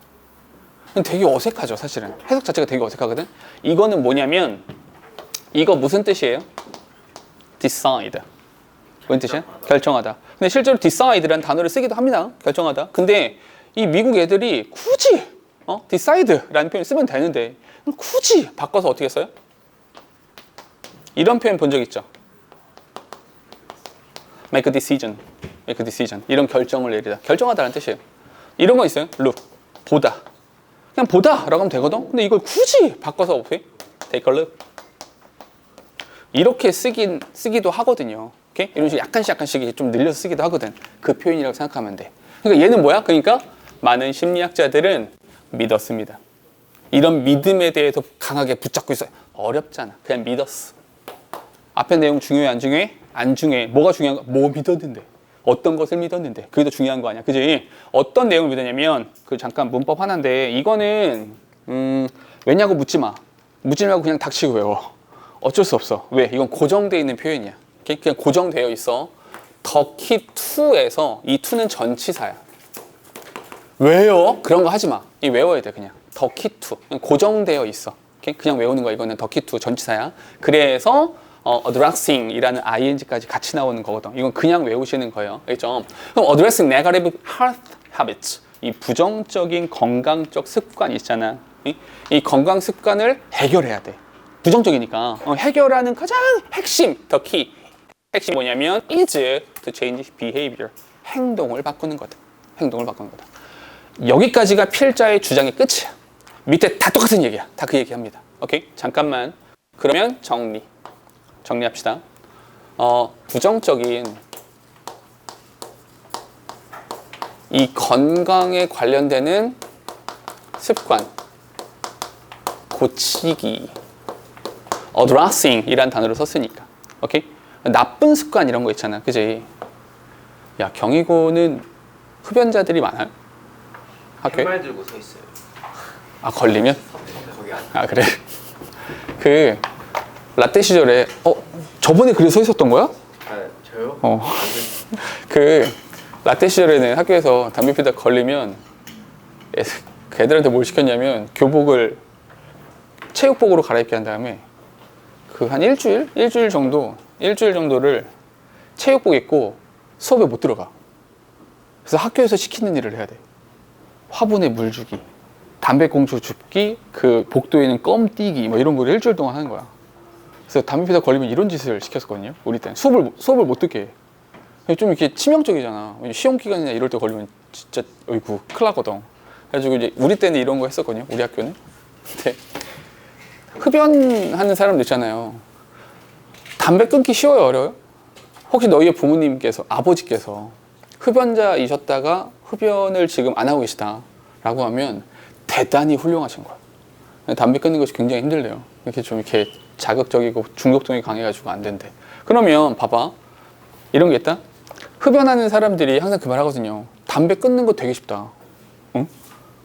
되게 어색하죠, 사실은. 해석 자체가 되게 어색하거든. 이거는 뭐냐면, 이거 무슨 뜻이에요? decide. 무슨 뜻이야? 결정하다. 근데 실제로 decide라는 단어를 쓰기도 합니다. 결정하다. 근데 이 미국 애들이 굳이 decide라는 표현을 쓰면 되는데 굳이 바꿔서 어떻게 써요? 이런 표현 본 적 있죠? make a decision. 이런 결정을 내리다. 결정하다는 뜻이에요. 이런 거 있어요? look, 보다. 그냥 보다라고 하면 되거든. 근데 이걸 굳이 바꿔서 어떻게? take a look. 이렇게 쓰기도 하거든요. 오케이? 이런 식으로 약간씩 좀 늘려서 쓰기도 하거든. 그 표현이라고 생각하면 돼. 그러니까 얘는 뭐야? 그러니까 많은 심리학자들은 믿었습니다. 이런 믿음에 대해서 강하게 붙잡고 있어요. 어렵잖아. 그냥 믿었어. 앞에 내용 중요해, 안 중요해? 안 중요해. 뭐가 중요한 거? 뭐 믿었는데? 어떤 것을 믿었는데? 그게 더 중요한 거 아니야. 그지? 어떤 내용을 믿었냐면, 잠깐 문법 하나인데, 이거는, 왜냐고 묻지 마. 묻지 말고 그냥 닥치고 외워. 어쩔 수 없어. 왜? 이건 고정되어 있는 표현이야. 그냥 고정되어 있어. The key to에서 이 to는 전치사야. 왜요? 그런 거 하지 마. 이 외워야 돼, 그냥. The key to. 그냥 고정되어 있어. 그냥 외우는 거야. 이거는 the key to 전치사야. 그래서, addressing 이라는 ing까지 같이 나오는 거거든. 이건 그냥 외우시는 거예요. 알겠죠? 그럼 addressing negative health habits. 이 부정적인 건강적 습관 있잖아. 이 건강 습관을 해결해야 돼. 부정적이니까. 해결하는 가장 핵심, the key. 핵심이 뭐냐면 is to change behavior. 행동을 바꾸는 거다. 행동을 바꾸는 거다. 여기까지가 필자의 주장의 끝이야. 밑에 다 똑같은 얘기야. 다 그 얘기합니다. 오케이? 잠깐만. 그러면 정리합시다. 부정적인 이 건강에 관련되는 습관, 고치기, addressing 이란 단어를 썼으니까. 오케이? 나쁜 습관 이런 거 있잖아. 그지? 야, 경희고는 흡연자들이 많아요? 학교에? 말 들고 서 있어요. 아, 걸리면? 거기 안. 아, 그래? 그 라떼 시절에 저번에 그래 서 있었던 거야? 아, 저요? 그 라떼 시절에는 학교에서 담배 피다 걸리면 그 애들한테 뭘 시켰냐면 교복을 체육복으로 갈아입게 한 다음에 그 한 일주일 정도를 체육복 입고 수업에 못 들어가. 그래서 학교에서 시키는 일을 해야 돼. 화분에 물 주기, 담배꽁초 줍기, 그 복도에는 껌 띄기, 뭐 이런 거를 일주일 동안 하는 거야. 그래서 담배 피다 걸리면 이런 짓을 시켰었거든요. 우리 때는 수업을 못 듣게 해. 좀 이렇게 치명적이잖아. 시험 기간이나 이럴 때 걸리면 진짜 어이구 큰일 나거든. 그래가지고 이제 우리 때는 이런 거 했었거든요. 우리 학교는. 근데 흡연하는 사람들 있잖아요. 담배 끊기 쉬워요, 어려워요? 혹시 너희의 부모님께서, 아버지께서 흡연자이셨다가 흡연을 지금 안 하고 계시다 라고 하면 대단히 훌륭하신 거야. 담배 끊는 것이 굉장히 힘들대요. 이렇게 좀 이렇게 자극적이고 중독성이 강해가지고 안 된대. 그러면 봐봐. 이런 게 있다. 흡연하는 사람들이 항상 그 말 하거든요. 담배 끊는 거 되게 쉽다. 응?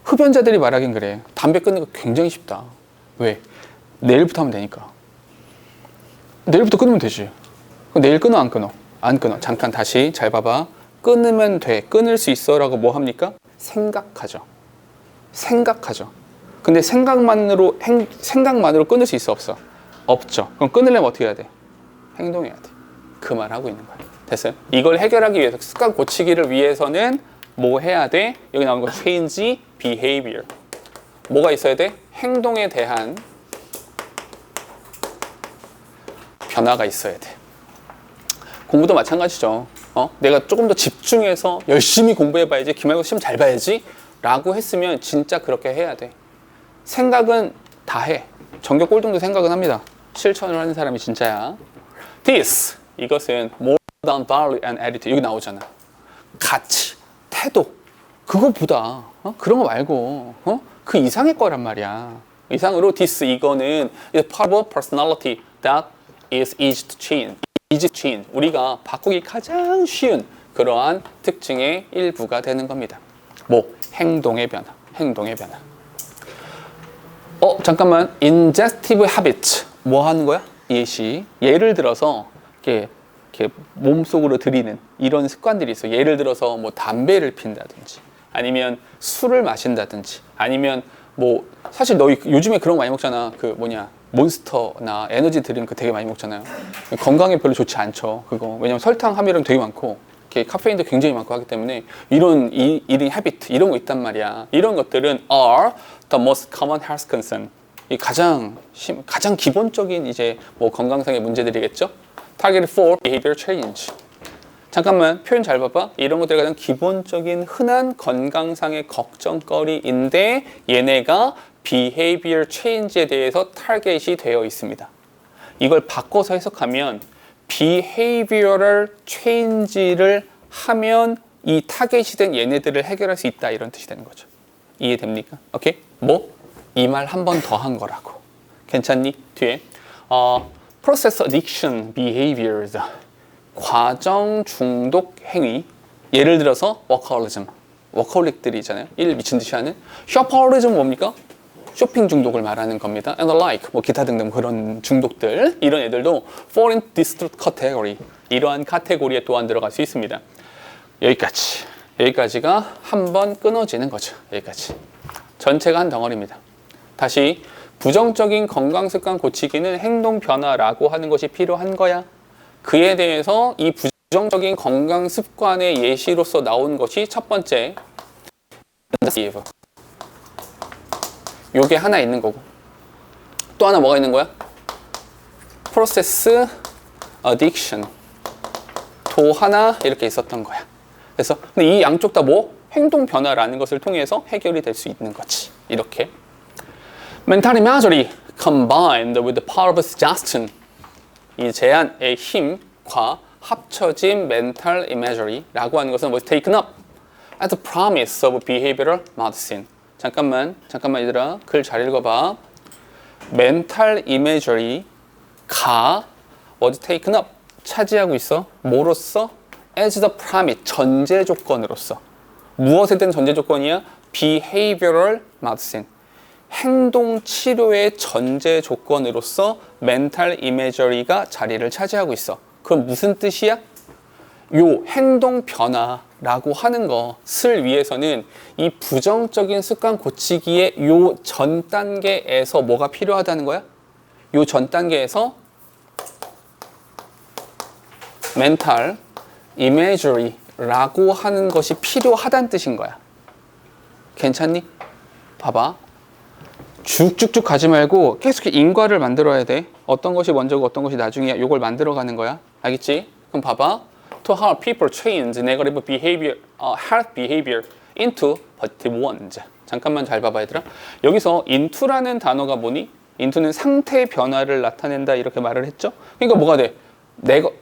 흡연자들이 말하긴 그래. 담배 끊는 거 굉장히 쉽다. 왜? 내일부터 하면 되니까. 내일부터 끊으면 되지. 그럼 내일 끊어, 안 끊어? 안 끊어. 잠깐 다시 잘 봐봐. 끊으면 돼. 끊을 수 있어 라고 뭐 합니까? 생각하죠. 근데 생각만으로 끊을 수 있어, 없어? 없죠. 그럼 끊으려면 어떻게 해야 돼? 행동해야 돼. 그 말 하고 있는 거야. 됐어요? 이걸 해결하기 위해서, 습관 고치기를 위해서는 뭐 해야 돼? 여기 나오는 거 change behavior. 뭐가 있어야 돼? 행동에 대한 변화가 있어야 돼. 공부도 마찬가지죠. 내가 조금 더 집중해서 열심히 공부해봐야지, 기말고사 시험 잘 봐야지 라고 했으면 진짜 그렇게 해야 돼. 생각은 다 해. 전교 꼴등도 생각은 합니다. 실천을 하는 사람이 진짜야. This, 이것은 more than value and attitude. 여기 나오잖아. 가치, 태도. 그거보다 그런 거 말고 그 이상의 거란 말이야. 이상으로 this, 이거는 is part of personality that is easy to change. 우리가 바꾸기 가장 쉬운 그러한 특징의 일부가 되는 겁니다. 뭐? 행동의 변화. 잠깐만. ingestive habit. 뭐 하는 거야? 예시. 예를 들어서 이렇게 몸속으로 들이는 이런 습관들이 있어. 예를 들어서 뭐 담배를 핀다든지, 아니면 술을 마신다든지, 아니면 뭐 사실 너희 요즘에 그런 거 많이 먹잖아. 몬스터나 에너지 드링크 되게 많이 먹잖아요. 건강에 별로 좋지 않죠. 그거 왜냐면 설탕 함유量되게 많고 카페인도 굉장히 많고 하기 때문에 이런 eating habit 이런 거 있단 말이야. 이런 것들은 are the most common health concern. 이 가장 기본적인 이제 뭐 건강상의 문제들이겠죠. Targeted for behavior change. 잠깐만 표현 잘 봐봐. 이런 것들이 가장 기본적인 흔한 건강상의 걱정거리인데 얘네가 behavior change에 대해서 타겟이 되어 있습니다. 이걸 바꿔서 해석하면 behavioral change를 하면 이 타겟이 된 얘네들을 해결할 수 있다 이런 뜻이 되는 거죠. 이해됩니까? 오케이? 뭐? 이 말 한 번 더 한 거라고. 괜찮니? 뒤에 process addiction behaviors 과정 중독 행위 예를 들어서 workaholism 워커홀릭들이잖아요. 일 미친 듯이 하는 쇼퍼홀리즘 뭡니까? 쇼핑 중독을 말하는 겁니다. And the like 뭐 기타 등등 그런 중독들 이런 애들도 fall in this category 이러한 카테고리에 또한 들어갈 수 있습니다. 여기까지가 한번 끊어지는 거죠. 여기까지 전체가 한 덩어리입니다. 다시 부정적인 건강 습관 고치기는 행동 변화라고 하는 것이 필요한 거야. 그에 대해서 이 부정적인 건강 습관의 예시로서 나온 것이 첫 번째 요게 하나 있는 거고 또 하나 뭐가 있는 거야? 프로세스 어딕션 또 하나 이렇게 있었던 거야. 그래서 근데 이 양쪽 다 뭐? 행동 변화라는 것을 통해서 해결이 될 수 있는 거지. 이렇게 mental imagery combined with the power of suggestion 이 제안의 힘과 합쳐진 mental imagery라고 하는 것은 뭐 taken up as a promise of behavioral medicine. 잠깐만 얘들아 글 잘 읽어봐. mental imagery가 was taken up 차지하고 있어. 뭐로써? as the promise 전제 조건으로서. 무엇에 대한 전제 조건이야? behavioral medicine 행동 치료의 전제 조건으로서 mental imagery가 자리를 차지하고 있어. 그럼 무슨 뜻이야? 요 행동 변화라고 하는 것을 위해서는 이 부정적인 습관 고치기의 요 전 단계에서 뭐가 필요하다는 거야? 요 전 단계에서 mental imagery라고 하는 것이 필요하다는 뜻인 거야. 괜찮니? 봐봐. 쭉쭉쭉 가지 말고 계속 인과를 만들어야 돼. 어떤 것이 먼저고 어떤 것이 나중이야. 요걸 만들어 가는 거야. 알겠지? 그럼 봐봐. To help people change negative behavior, health behavior into positive ones. 잠깐만 잘 봐봐 얘들아. 여기서 into라는 단어가 뭐니? into는 상태 변화를 나타낸다 이렇게 말을 했죠? 그러니까 뭐가 돼?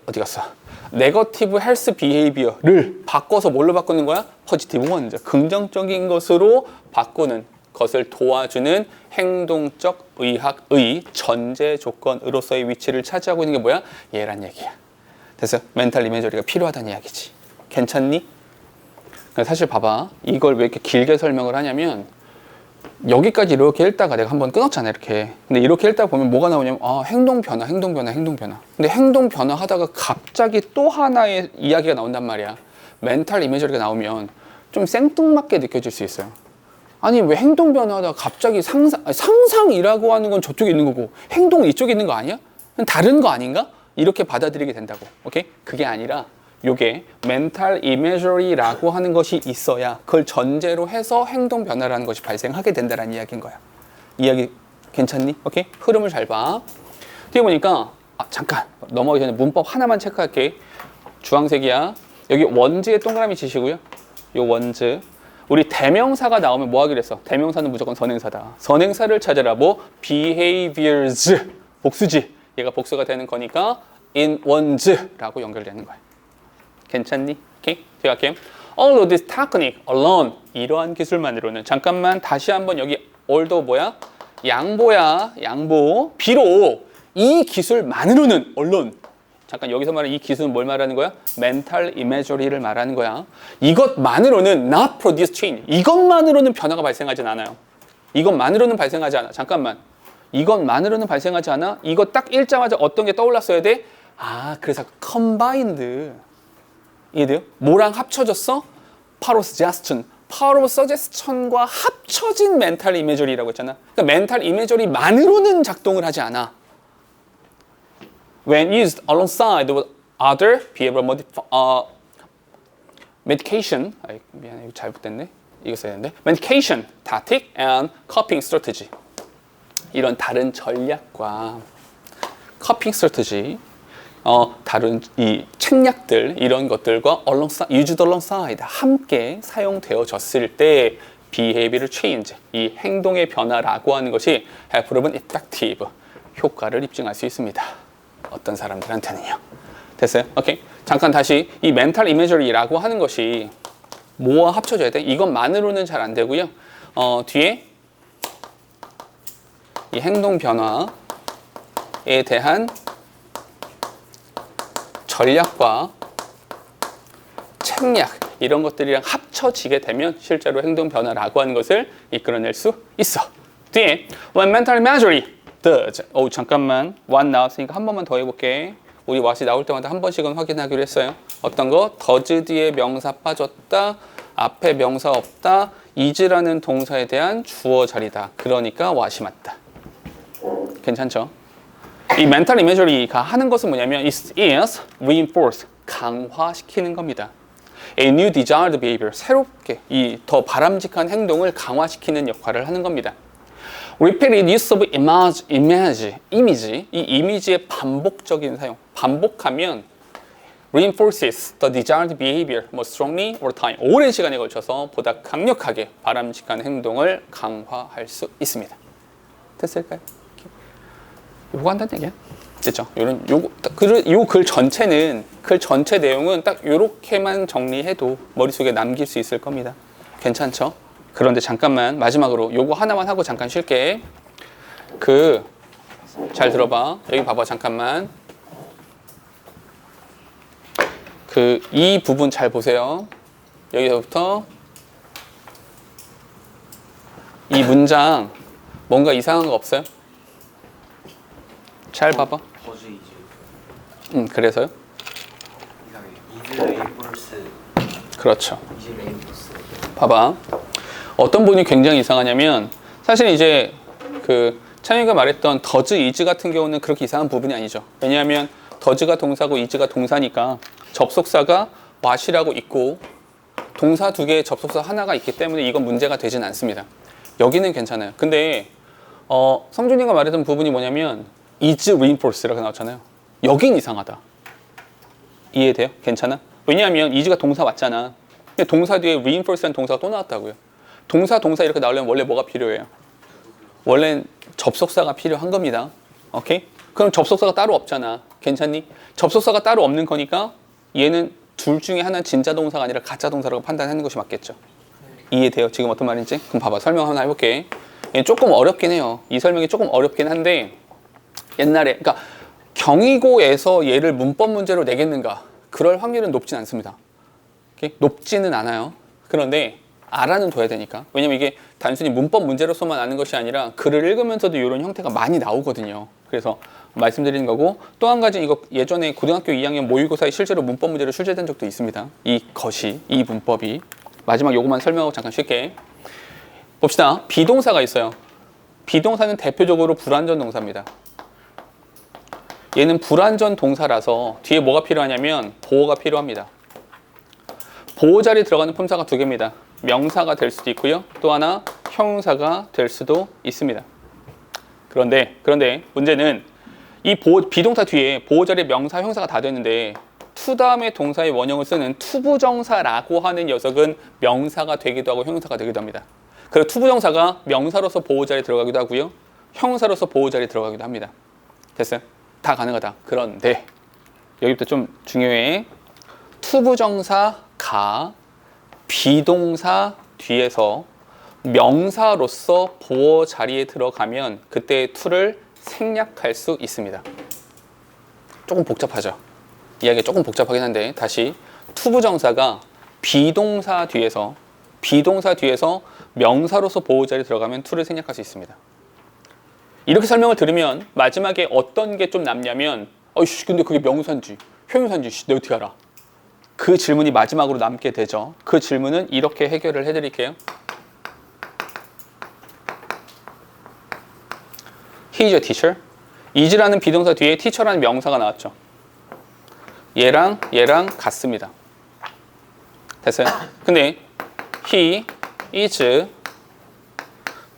어디 갔어? 네거티브 헬스 비헤이비어를 바꿔서 뭘로 바꾸는 거야? 포지티브 원자 긍정적인 것으로 바꾸는 것을 도와주는 행동적 의학의 전제 조건으로서의 위치를 차지하고 있는 게 뭐야? 얘란 얘기야. 그래서 멘탈 이미저리가 필요하다는 이야기지. 괜찮니? 사실 봐봐. 이걸 왜 이렇게 길게 설명을 하냐면 여기까지 이렇게 읽다가 내가 한번 끊었잖아 이렇게. 근데 이렇게 읽다 보면 뭐가 나오냐면 행동 변화. 근데 행동 변화 하다가 갑자기 또 하나의 이야기가 나온단 말이야. 멘탈 이미저리가 나오면 좀 생뚱맞게 느껴질 수 있어요. 아니 왜 행동 변화하다가 갑자기 상상이라고 하는 건 저쪽에 있는 거고 행동은 이쪽에 있는 거 아니야? 다른 거 아닌가? 이렇게 받아들이게 된다고. 오케이? 그게 아니라 요게 mental imagery라고 하는 것이 있어야 그걸 전제로 해서 행동 변화라는 것이 발생하게 된다는 이야기인 거야. 이야기 괜찮니? 오케이? 흐름을 잘 봐. 뒤에 보니까 잠깐 넘어가기 전에 문법 하나만 체크할게. 주황색이야. 여기 원즈의 동그라미 치시고요. 요 원즈. 우리 대명사가 나오면 뭐 하기로 했어? 대명사는 무조건 선행사다. 선행사를 찾아라. 뭐? behaviors. 복수지. 얘가 복수가 되는 거니까 in ones라고 연결되는 거야. 괜찮니? 오케이? 뒤에 갈게요. Although this technique alone 이러한 기술만으로는 잠깐만 다시 한번 여기 although 뭐야? 양보야. 양보. 비록 이 기술만으로는 alone 잠깐 여기서 말하는 이 기술은 뭘 말하는 거야? mental imagery를 말하는 거야. 이것만으로는 not produce change. 이것만으로는 변화가 발생하진 않아요. 이것만으로는 발생하지 않아. 잠깐만. 이것만으로는 발생하지 않아? 이거 딱 읽자마자 어떤 게 떠올랐어야 돼? 그래서 combined. 이해돼요? 뭐랑 합쳐졌어? power of suggestion. power of suggestion과 합쳐진 mental imagery라고 했잖아. 그러니까 mental imagery만으로는 작동을 하지 않아. When used alongside with other behavioral medication. 미안해, 이거 잘못됐네. 이거 써야 되는데. medication, tactic, and coping strategy. 이런 다른 전략과 coping strategy, 다른 이 책략들 이런 것들과 used alongside 함께 사용되어졌을 때 behavioral change, 이 행동의 변화라고 하는 것이 have proven effective, 효과를 입증할 수 있습니다. 어떤 사람들한테는요. 됐어요? 오케이. 잠깐 다시 이 mental imagery라고 하는 것이 뭐와 합쳐져야 돼? 이것만으로는 잘 안 되고요. 뒤에 이 행동 변화에 대한 전략과 책략 이런 것들이랑 합쳐지게 되면 실제로 행동 변화라고 하는 것을 이끌어낼 수 있어. 뒤에 when mental imagery does. 잠깐만. what 나왔으니까 한 번만 더 해볼게. 우리 what이 나올 때마다 한 번씩은 확인하기로 했어요. 어떤 거? does 뒤에 명사 빠졌다. 앞에 명사 없다. is라는 동사에 대한 주어 자리다. 그러니까 what이 맞다. 괜찮죠? 이 mental imagery가 하는 것은 뭐냐면 is reinforce, 강화시키는 겁니다. A new desired behavior, 새롭게 이 더 바람직한 행동을 강화시키는 역할을 하는 겁니다. Repeated use of image, 이 이미지의 반복적인 사용. 반복하면 reinforces the desired behavior more strongly over time. 오랜 시간에 걸쳐서 보다 강력하게 바람직한 행동을 강화할 수 있습니다. 됐을까요? 요거 한다는 얘기야? 됐죠? 요 글 전체는 글 전체 내용은 딱 요렇게만 정리해도 머릿속에 남길 수 있을 겁니다. 괜찮죠? 그런데 잠깐만 마지막으로 요거 하나만 하고 잠깐 쉴게. 잘 들어봐. 여기 봐봐 잠깐만. 이 부분 잘 보세요. 여기서부터 이 문장 뭔가 이상한 거 없어요? 잘 봐봐. 버즈 이즈. 그래서요? 이상해. 이즈 레인포스. 그렇죠. 이즈 레인포스. 봐봐. 어떤 분이 굉장히 이상하냐면 사실 이제 찬이가 말했던 더즈 이즈 같은 경우는 그렇게 이상한 부분이 아니죠. 왜냐하면 더즈가 동사고 이즈가 동사니까 접속사가 what이라고 있고 동사 두 개의 접속사 하나가 있기 때문에 이건 문제가 되진 않습니다. 여기는 괜찮아요. 근데 성준이가 말했던 부분이 뭐냐면 is reinforce라고 나왔잖아요. 여긴 이상하다. 이해돼요? 괜찮아? 왜냐하면 is가 동사 맞잖아. 근데 동사 뒤에 reinforce라는 동사가 또 나왔다고요. 동사 이렇게 나오려면 원래 뭐가 필요해요? 원래는 접속사가 필요한 겁니다. 오케이? 그럼 접속사가 따로 없잖아. 괜찮니? 접속사가 따로 없는 거니까 얘는 둘 중에 하나는 진짜 동사가 아니라 가짜 동사라고 판단하는 것이 맞겠죠. 이해돼요? 지금 어떤 말인지? 그럼 봐봐. 설명 하나 해볼게. 얘 조금 어렵긴 해요. 이 설명이 조금 어렵긴 한데 옛날에 그러니까 경희고에서 얘를 문법 문제로 내겠는가? 그럴 확률은 높진 않습니다. 오케이? 높지는 않아요. 그런데 알아는 둬야 되니까. 왜냐면 이게 단순히 문법 문제로서만 아는 것이 아니라 글을 읽으면서도 이런 형태가 많이 나오거든요. 그래서 말씀드리는 거고 또 한 가지 이거 예전에 고등학교 2학년 모의고사에 실제로 문법 문제로 출제된 적도 있습니다. 이 문법이. 마지막 요거만 설명하고 잠깐 쉴게. 봅시다. 비동사가 있어요. 비동사는 대표적으로 불완전 동사입니다. 얘는 불완전 동사라서 뒤에 뭐가 필요하냐면 보호가 필요합니다. 보호 자리에 들어가는 품사가 두 개입니다. 명사가 될 수도 있고요. 또 하나 형용사가 될 수도 있습니다. 그런데 문제는 이 비동사 뒤에 보호 자리에 명사, 형사가 다 됐는데 to 다음에 동사의 원형을 쓰는 투부정사라고 하는 녀석은 명사가 되기도 하고 형용사가 되기도 합니다. 그리고 투부정사가 명사로서 보호 자리에 들어가기도 하고요. 형용사로서 보호 자리에 들어가기도 합니다. 됐어요? 다 가능하다. 그런데 여기부터 좀 중요해. 투부정사가 비동사 뒤에서 명사로서 보호 자리에 들어가면 그때 to를 생략할 수 있습니다. 조금 복잡하죠? 이야기가 조금 복잡하긴 한데 다시 투부정사가 비동사 뒤에서 명사로서 보호 자리에 들어가면 to를 생략할 수 있습니다. 이렇게 설명을 들으면 마지막에 어떤 게 좀 남냐면 근데 그게 명사인지 형용사인지 내가 어떻게 알아? 그 질문이 마지막으로 남게 되죠. 그 질문은 이렇게 해결을 해드릴게요. He is a teacher. is라는 비동사 뒤에 teacher라는 명사가 나왔죠. 얘랑 같습니다. 됐어요? 근데 he is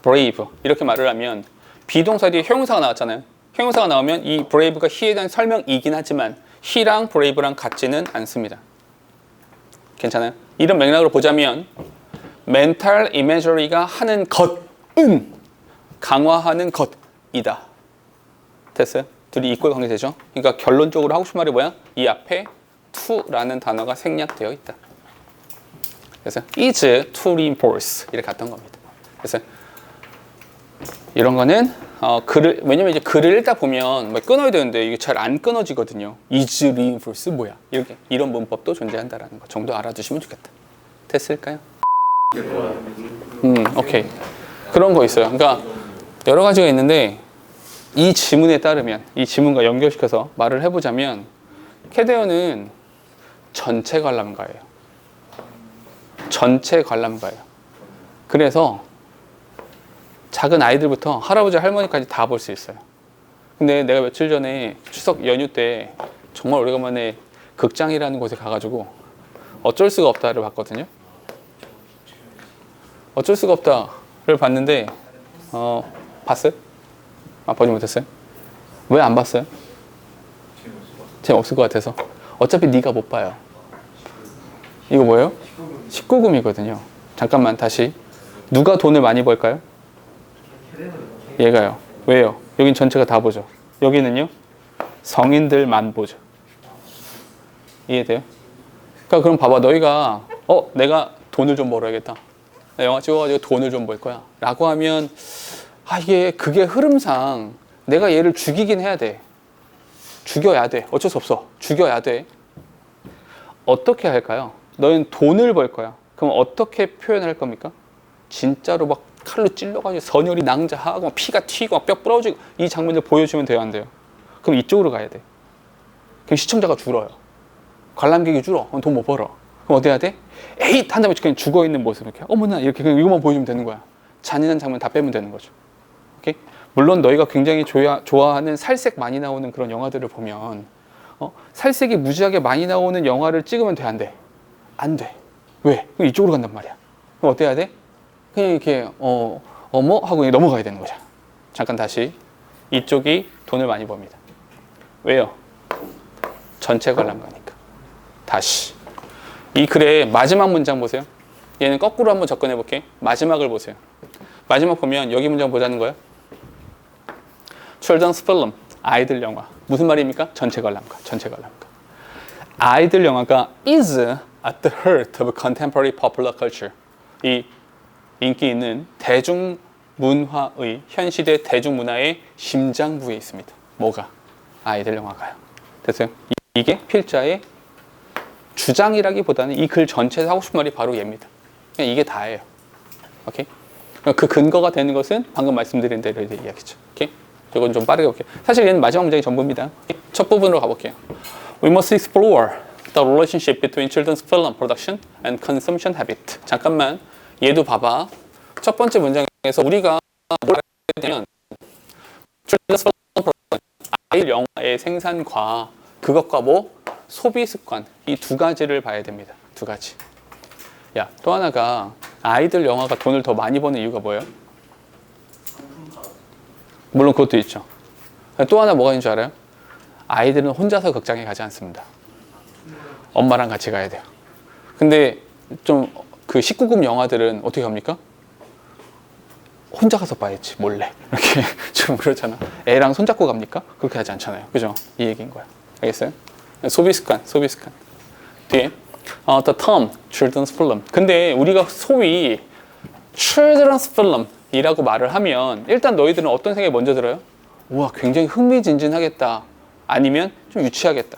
brave 이렇게 말을 하면 비동사 뒤에 형용사가 나왔잖아요. 형용사가 나오면 이 brave가 he에 대한 설명이긴 하지만 he랑 brave랑 같지는 않습니다. 괜찮아요? 이런 맥락으로 보자면 mental imagery가 하는 것은 강화하는 것이다. 됐어요? 둘이 이퀄 관계 되죠. 그러니까 결론적으로 하고 싶은 말이 뭐야? 이 앞에 to라는 단어가 생략되어 있다. 그래서 is to reinforce 이렇게 갔던 겁니다. 그래서 이런 거는 글을 왜냐면 이제 글을 읽다 보면 뭐 끊어야 되는데 이게 잘 안 끊어지거든요. is reinforce 뭐야? 이렇게 이런 문법도 존재한다라는 거 정도 알아두시면 좋겠다. 됐을까요? 오케이. 그런 거 있어요. 그러니까 여러 가지가 있는데 이 지문에 따르면 이 지문과 연결시켜서 말을 해보자면 캐데어는 전체 관람가예요. 전체 관람가예요. 그래서 작은 아이들부터 할아버지 할머니까지 다 볼 수 있어요. 근데 내가 며칠 전에 추석 연휴 때 정말 오래간만에 극장이라는 곳에 가가지고 어쩔 수가 없다를 봤거든요. 어쩔 수가 없다를 봤는데 봤어요? 보지 못했어요? 왜 안 봤어요? 재미없을 것 같아서. 어차피 네가 못 봐요. 이거 뭐예요? 19금이거든요. 잠깐만 다시. 누가 돈을 많이 벌까요? 얘가요. 왜요? 여긴 전체가 다 보죠. 여기는요? 성인들만 보죠. 이해돼요? 그러니까 그럼 봐봐. 너희가 내가 돈을 좀 벌어야겠다. 나 영화 찍어가지고 돈을 좀 벌 거야. 라고 하면 그게 흐름상 내가 얘를 죽이긴 해야 돼. 죽여야 돼. 어쩔 수 없어. 죽여야 돼. 어떻게 할까요? 너희는 돈을 벌 거야. 그럼 어떻게 표현할 겁니까? 진짜로 막 칼로 찔러가지고 선혈이 낭자하고 피가 튀고 뼈 부러지고 이 장면을 보여주면 돼요, 안 돼요? 그럼 이쪽으로 가야 돼. 그럼 시청자가 줄어요. 관람객이 줄어. 그럼 돈 못 벌어. 그럼 어디 해야 돼? 에잇! 한 다음에 그냥 죽어있는 모습 이렇게 어머나 이렇게 그냥 이것만 보여주면 되는 거야. 잔인한 장면 다 빼면 되는 거죠. 오케이? 물론 너희가 굉장히 좋아하는 살색 많이 나오는 그런 영화들을 보면 살색이 무지하게 많이 나오는 영화를 찍으면 돼, 안 돼? 안 돼. 왜? 그럼 이쪽으로 간단 말이야. 그럼 어떻게 해야 돼? 그냥 이렇게 어머 하고 그냥 넘어가야 되는 거죠. 잠깐 다시. 이쪽이 돈을 많이 법니다. 왜요? 전체 관람가니까. 다시. 이 글의 마지막 문장 보세요. 얘는 거꾸로 한번 접근해 볼게. 마지막을 보세요. 마지막 보면 여기 문장 보자는 거예요. Children's film, 아이들 영화. 무슨 말입니까? 전체 관람가, 전체 관람가. 아이들 영화가 is at the heart of contemporary popular culture. 이 인기 있는 대중문화의, 현시대 대중문화의 심장부에 있습니다. 뭐가? 아이들 영화가요. 됐어요? 이게 필자의 주장이라기보다는 이 글 전체에서 하고 싶은 말이 바로 얘입니다. 그냥 이게 다예요. 오케이? 그 근거가 되는 것은 방금 말씀드린 대로 이야기죠. 오케이? 이건 좀 빠르게 볼게요. 사실 얘는 마지막 문장이 전부입니다. 첫 부분으로 가볼게요. We must explore the relationship between children's film production and consumption habit. 잠깐만, 얘도 봐봐. 첫 번째 문장에서 우리가 뭘 해야 되냐면 children's film production, 아이들 영화의 생산과 그것과 소비 습관, 이 두 가지를 봐야 됩니다. 두 가지. 야, 또 하나가 아이들 영화가 돈을 더 많이 버는 이유가 뭐예요? 물론 그것도 있죠. 또 하나 뭐가 있는 줄 알아요? 아이들은 혼자서 극장에 가지 않습니다. 엄마랑 같이 가야 돼요. 근데 좀 그 19금 영화들은 어떻게 합니까? 혼자 가서 봐야지, 몰래. 이렇게 좀 그렇잖아. 애랑 손잡고 갑니까? 그렇게 하지 않잖아요. 그죠? 이 얘기인 거야. 알겠어요? 소비 습관. 뒤에 the term children's film. 근데 우리가 소위 children's film 이라고 말을 하면 일단 너희들은 어떤 생각이 먼저 들어요? 우와, 굉장히 흥미진진하겠다. 아니면 좀 유치하겠다.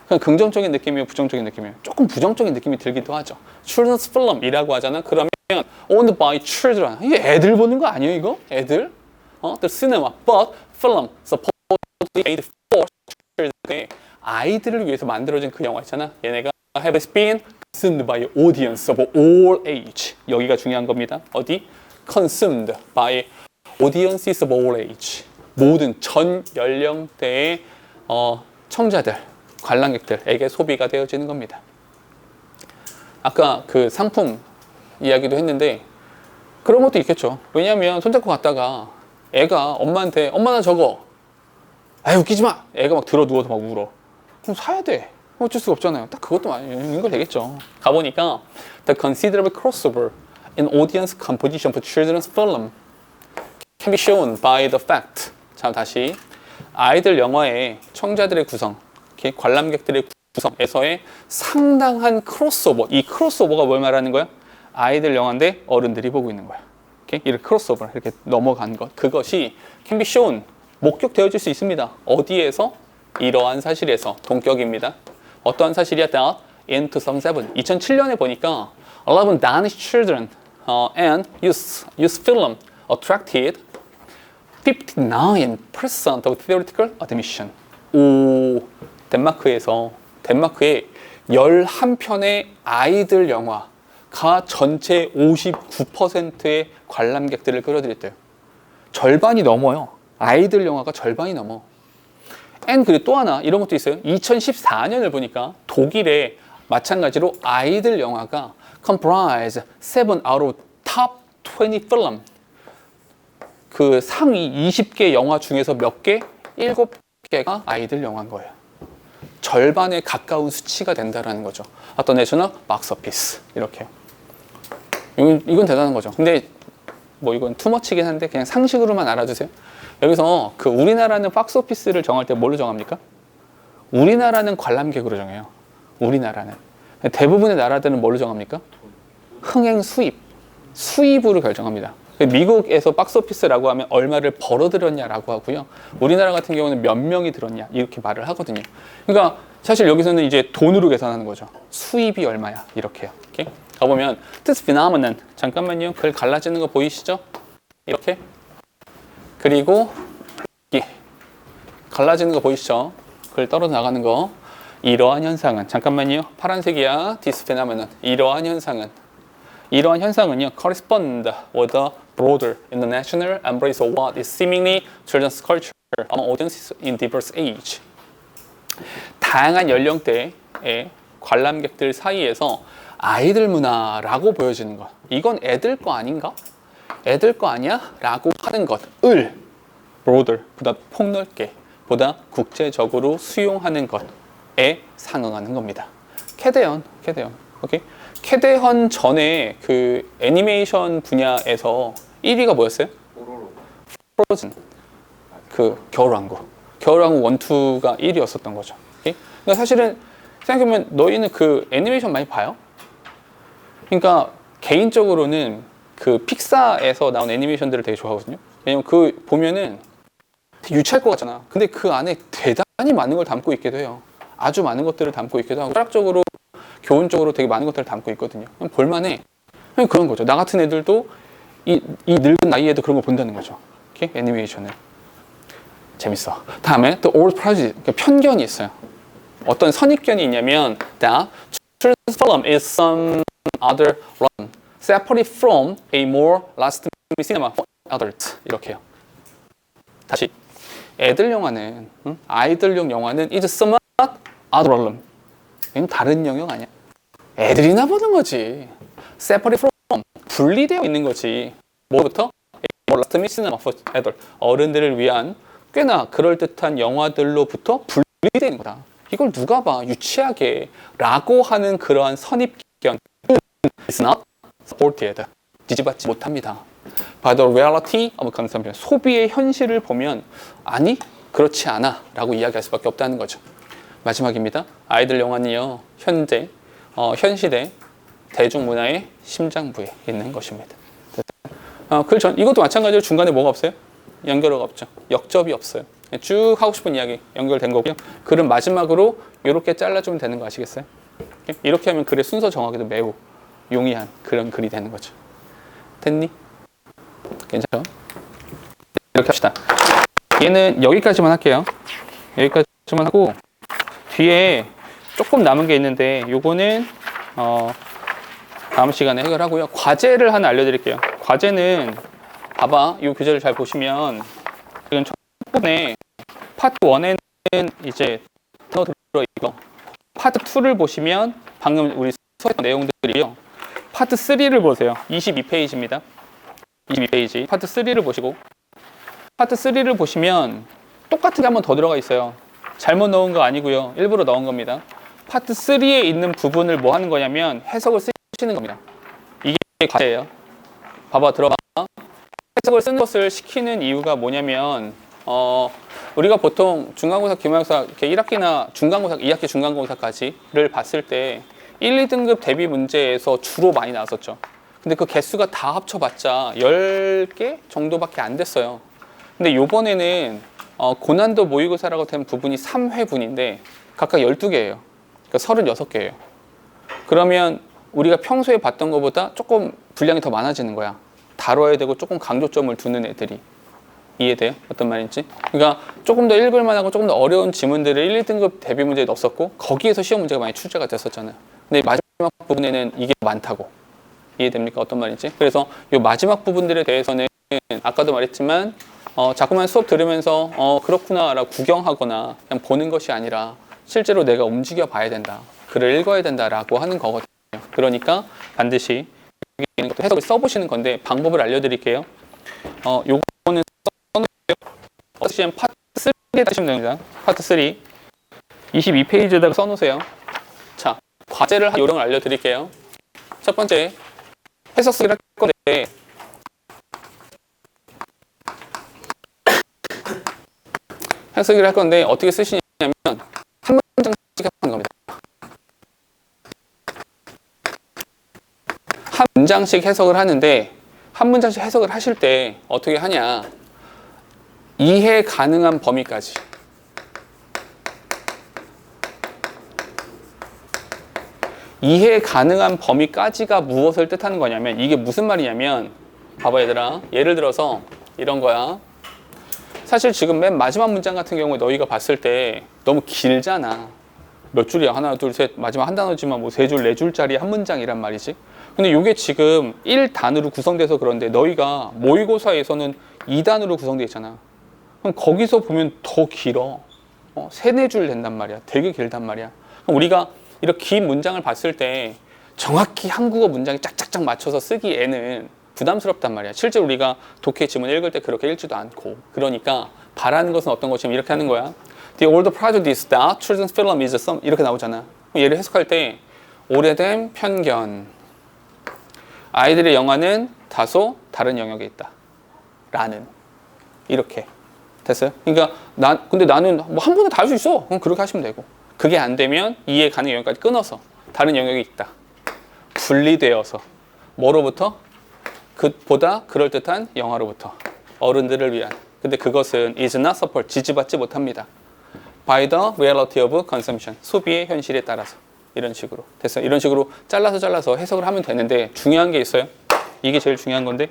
그냥 긍정적인 느낌이에요, 부정적인 느낌이에요? 조금 부정적인 느낌이 들기도 하죠. children's film 이라고 하잖아. 그러면 owned by children. 이게 애들 보는 거 아니에요, 이거? 애들? The cinema, but film supposedly made for children. 아이들을 위해서 만들어진 그 영화 있잖아. 얘네가 have been consumed by audience of all age. 여기가 중요한 겁니다. 어디? consumed by audiences of all age. 모든 전 연령대의 청자들, 관람객들에게 소비가 되어지는 겁니다. 아까 그 상품 이야기도 했는데 그런 것도 있겠죠. 왜냐하면 손잡고 갔다가 애가 엄마한테 엄마 나 저거 아유 웃기지 마. 애가 막 들어 누워서 막 울어. 그럼 사야 돼. 어쩔 수가 없잖아요. 딱 그것도 많이 거 되겠죠. 가보니까 the considerable crossover in audience composition for children's film can be shown by the fact. 자, 다시 아이들 영화의 청자들의 구성, 이렇게 관람객들의 구성에서의 상당한 크로스오버. 이 크로스오버가 뭘 말하는 거야? 아이들 영화인데 어른들이 보고 있는 거야. 이렇게 크로스오버, 이렇게 넘어간 것. 그것이 can be shown, 목격되어질 수 있습니다. 어디에서? 이러한 사실에서. 동격입니다. 어떠한 사실이야? That in 2007, 2007년에 보니까 11 Danish children and youth film attracted 59% of theoretical admission. 오, 덴마크의 11편의 아이들 영화가 전체 59%의 관람객들을 끌어들였대요. 절반이 넘어요. 아이들 영화가 절반이 넘어. 그리고 또 하나 이런 것도 있어요. 2014년을 보니까 독일에 마찬가지로 아이들 영화가 comprise 7 out of top 20 film. 그 상위 20개 영화 중에서 몇 개? 7개가 아이들 영화인 거예요. 절반에 가까운 수치가 된다라는 거죠. 어떤 내셔널 박스오피스 이렇게. 이건 대단한 거죠. 근데 뭐 이건 투머치긴 한데 그냥 상식으로만 알아두세요. 여기서 그 우리나라는 박스오피스를 정할 때 뭘로 정합니까? 우리나라는 관람객으로 정해요. 우리나라는. 대부분의 나라들은 뭘로 정합니까? 흥행 수입으로 결정합니다. 미국에서 박스오피스라고 하면 얼마를 벌어들였냐라고 하고요. 우리나라 같은 경우는 몇 명이 들었냐 이렇게 말을 하거든요. 그러니까 사실 여기서는 이제 돈으로 계산하는 거죠. 수입이 얼마야 이렇게요. 이렇게 가보면 this phenomenon, 잠깐만요. 글 갈라지는 거 보이시죠? 이렇게. 그리고 여기 갈라지는 거 보이시죠? 글 떨어져 나가는 거. 이러한 현상은, 잠깐만요. 파란색이야. this phenomenon. 이러한 현상은요, correspond with the broader international embrace of what is seemingly children's culture among audiences in diverse age. 다양한 연령대의 관람객들 사이에서 아이들 문화라고 보여지는 것. 이건 애들 거 아닌가? 애들 거 아니야? 라고 하는 것을 broader, 보다 폭넓게, 보다 국제적으로 수용하는 것에 상응하는 겁니다. 캐대헌. 오케이? 캐대헌 전에 그 애니메이션 분야에서 1위가 뭐였어요? 프로즌. 그 겨울왕국 1, 2가 1위였었던 거죠. 오케이? 그러니까 사실은 생각해보면 너희는 그 애니메이션 많이 봐요? 그러니까 개인적으로는 그 픽사에서 나온 애니메이션들을 되게 좋아하거든요. 왜냐면 그 보면은 되게 유치할 것 같잖아. 근데 그 안에 대단히 많은 걸 담고 있기도 해요. 아주 많은 것들을 담고 있기도 하고 철학적으로 교훈적으로 되게 많은 것들을 담고 있거든요. 볼만해. 그런 거죠. 나 같은 애들도 이 늙은 나이에도 그런 거 본다는 거죠. 오케이? 애니메이션을. 재밌어. 다음에 The Old Prejudice. 그러니까 편견이 있어요. 어떤 선입견이 있냐면 that children's film is some other run separate from a more lasting cinema for adults. 이렇게요. 다시. 애들 영화는, 아이들용 영화는 is somewhat other run. 이건 다른 영역 아니야. 애들이나 보는 거지. separate from, 분리되어 있는 거지. 뭐부터? more lasting cinema for adults. 어른들을 위한 꽤나 그럴듯한 영화들로부터 분리되어 있는 거다. 이걸 누가 봐 유치하게 라고 하는 그러한 선입견은 is not supported. 지지받지 못합니다. By the reality of consumption. 소비의 현실을 보면 아니 그렇지 않아 라고 이야기할 수밖에 없다는 거죠. 마지막입니다. 아이들 영화는요 현시대 대중문화의 심장부에 있는 것입니다. 이것도 마찬가지로 중간에 뭐가 없어요? 연결어가 없죠. 역접이 없어요. 쭉 하고 싶은 이야기 연결된 거고요. 글은 마지막으로 이렇게 잘라주면 되는 거 아시겠어요? 이렇게 하면 글의 순서 정하기도 매우 용이한 그런 글이 되는 거죠. 됐니? 괜찮죠? 이렇게 합시다. 얘는 여기까지만 할게요. 여기까지만 하고 뒤에 조금 남은 게 있는데 요거는 다음 시간에 해결하고요. 과제를 하나 알려드릴게요. 과제는 봐봐. 이 교재를 잘 보시면 지금 첫 번에 파트 1에는 이제 들어있고 파트 2를 보시면 방금 우리 수업했던 내용들이요. 파트 3를 보세요. 22페이지입니다. 22페이지. 파트 3를 보시고 파트 3를 보시면 똑같은 게 한 번 더 들어가 있어요. 잘못 넣은 거 아니고요. 일부러 넣은 겁니다. 파트 3에 있는 부분을 뭐 하는 거냐면 해석을 쓰시는 겁니다. 이게 과제예요. 봐봐 들어봐. 해석을 쓰는 것을 시키는 이유가 뭐냐면 우리가 보통 중간고사, 기말고사 이렇게 1학기나 중간고사, 2학기 중간고사까지를 봤을 때 1, 2등급 대비 문제에서 주로 많이 나왔었죠. 근데 그 개수가 다 합쳐봤자 10개 정도밖에 안 됐어요. 근데 요번에는 고난도 모의고사라고 된 부분이 3회분인데 각각 12개예요. 그러니까 36개예요. 그러면 우리가 평소에 봤던 것보다 조금 분량이 더 많아지는 거야. 다뤄야 되고 조금 강조점을 두는 애들이. 이해돼요? 어떤 말인지? 그러니까 조금 더 읽을 만하고 조금 더 어려운 지문들을 1, 2등급 대비 문제에 넣었었고 거기에서 시험 문제가 많이 출제가 됐었잖아요. 근데 마지막 부분에는 이게 많다고. 이해됩니까? 어떤 말인지? 그래서 이 마지막 부분들에 대해서는 아까도 말했지만 자꾸만 수업 들으면서 그렇구나 라고 구경하거나 그냥 보는 것이 아니라 실제로 내가 움직여 봐야 된다. 글을 읽어야 된다라고 하는 거거든요. 그러니까 반드시 해석을 써보시는 건데 방법을 알려드릴게요. 요거는 써놓으세요. CM 파트 3에 하시면 됩니다. 파트 3 22페이지에다가 써놓으세요. 자, 과제를 한 요령을 알려드릴게요. 첫 번째, 해석 쓰기를 할 건데 해석 쓰기를 할 건데 어떻게 쓰시냐면 한 문장씩 하는 겁니다. 한 문장씩 해석을 하는데 한 문장씩 해석을 하실 때 어떻게 하냐, 이해 가능한 범위까지. 이해 가능한 범위까지가 무엇을 뜻하는 거냐면 이게 무슨 말이냐면 봐봐 얘들아, 예를 들어서 이런 거야. 사실 지금 맨 마지막 문장 같은 경우에 너희가 봤을 때 너무 길잖아. 몇 줄이야? 하나, 둘, 셋. 마지막 한 단어지만 뭐 3줄, 4줄짜리 한 문장이란 말이지. 근데 이게 지금 1단으로 구성돼서 그런데 너희가 모의고사에서는 2단으로 구성되어 있잖아. 그럼 거기서 보면 더 길어. 3, 4줄 된단 말이야. 되게 길단 말이야. 그럼 우리가 이렇게 긴 문장을 봤을 때 정확히 한국어 문장에 짝짝짝 맞춰서 쓰기에는 부담스럽단 말이야. 실제로 우리가 독해 지문 읽을 때 그렇게 읽지도 않고. 그러니까 바라는 것은 어떤 것이면 이렇게 하는 거야. The old prejudice that children's film is some 이렇게 나오잖아. 얘를 해석할 때 오래된 편견, 아이들의 영화는 다소 다른 영역에 있다. 라는 이렇게 됐어요? 그러니까 근데 나는 뭐 한 번에 다 할 수 있어. 그럼 그렇게 하시면 되고. 그게 안 되면 이해 가능 영역까지 끊어서 다른 영역이 있다. 분리되어서 뭐로부터? 그보다 그럴듯한 영화로부터. 어른들을 위한. 근데 그것은 is not support, 지지받지 못합니다. by the reality of consumption, 소비의 현실에 따라서. 이런 식으로 됐어요. 이런 식으로 잘라서 해석을 하면 되는데 중요한 게 있어요. 이게 제일 중요한 건데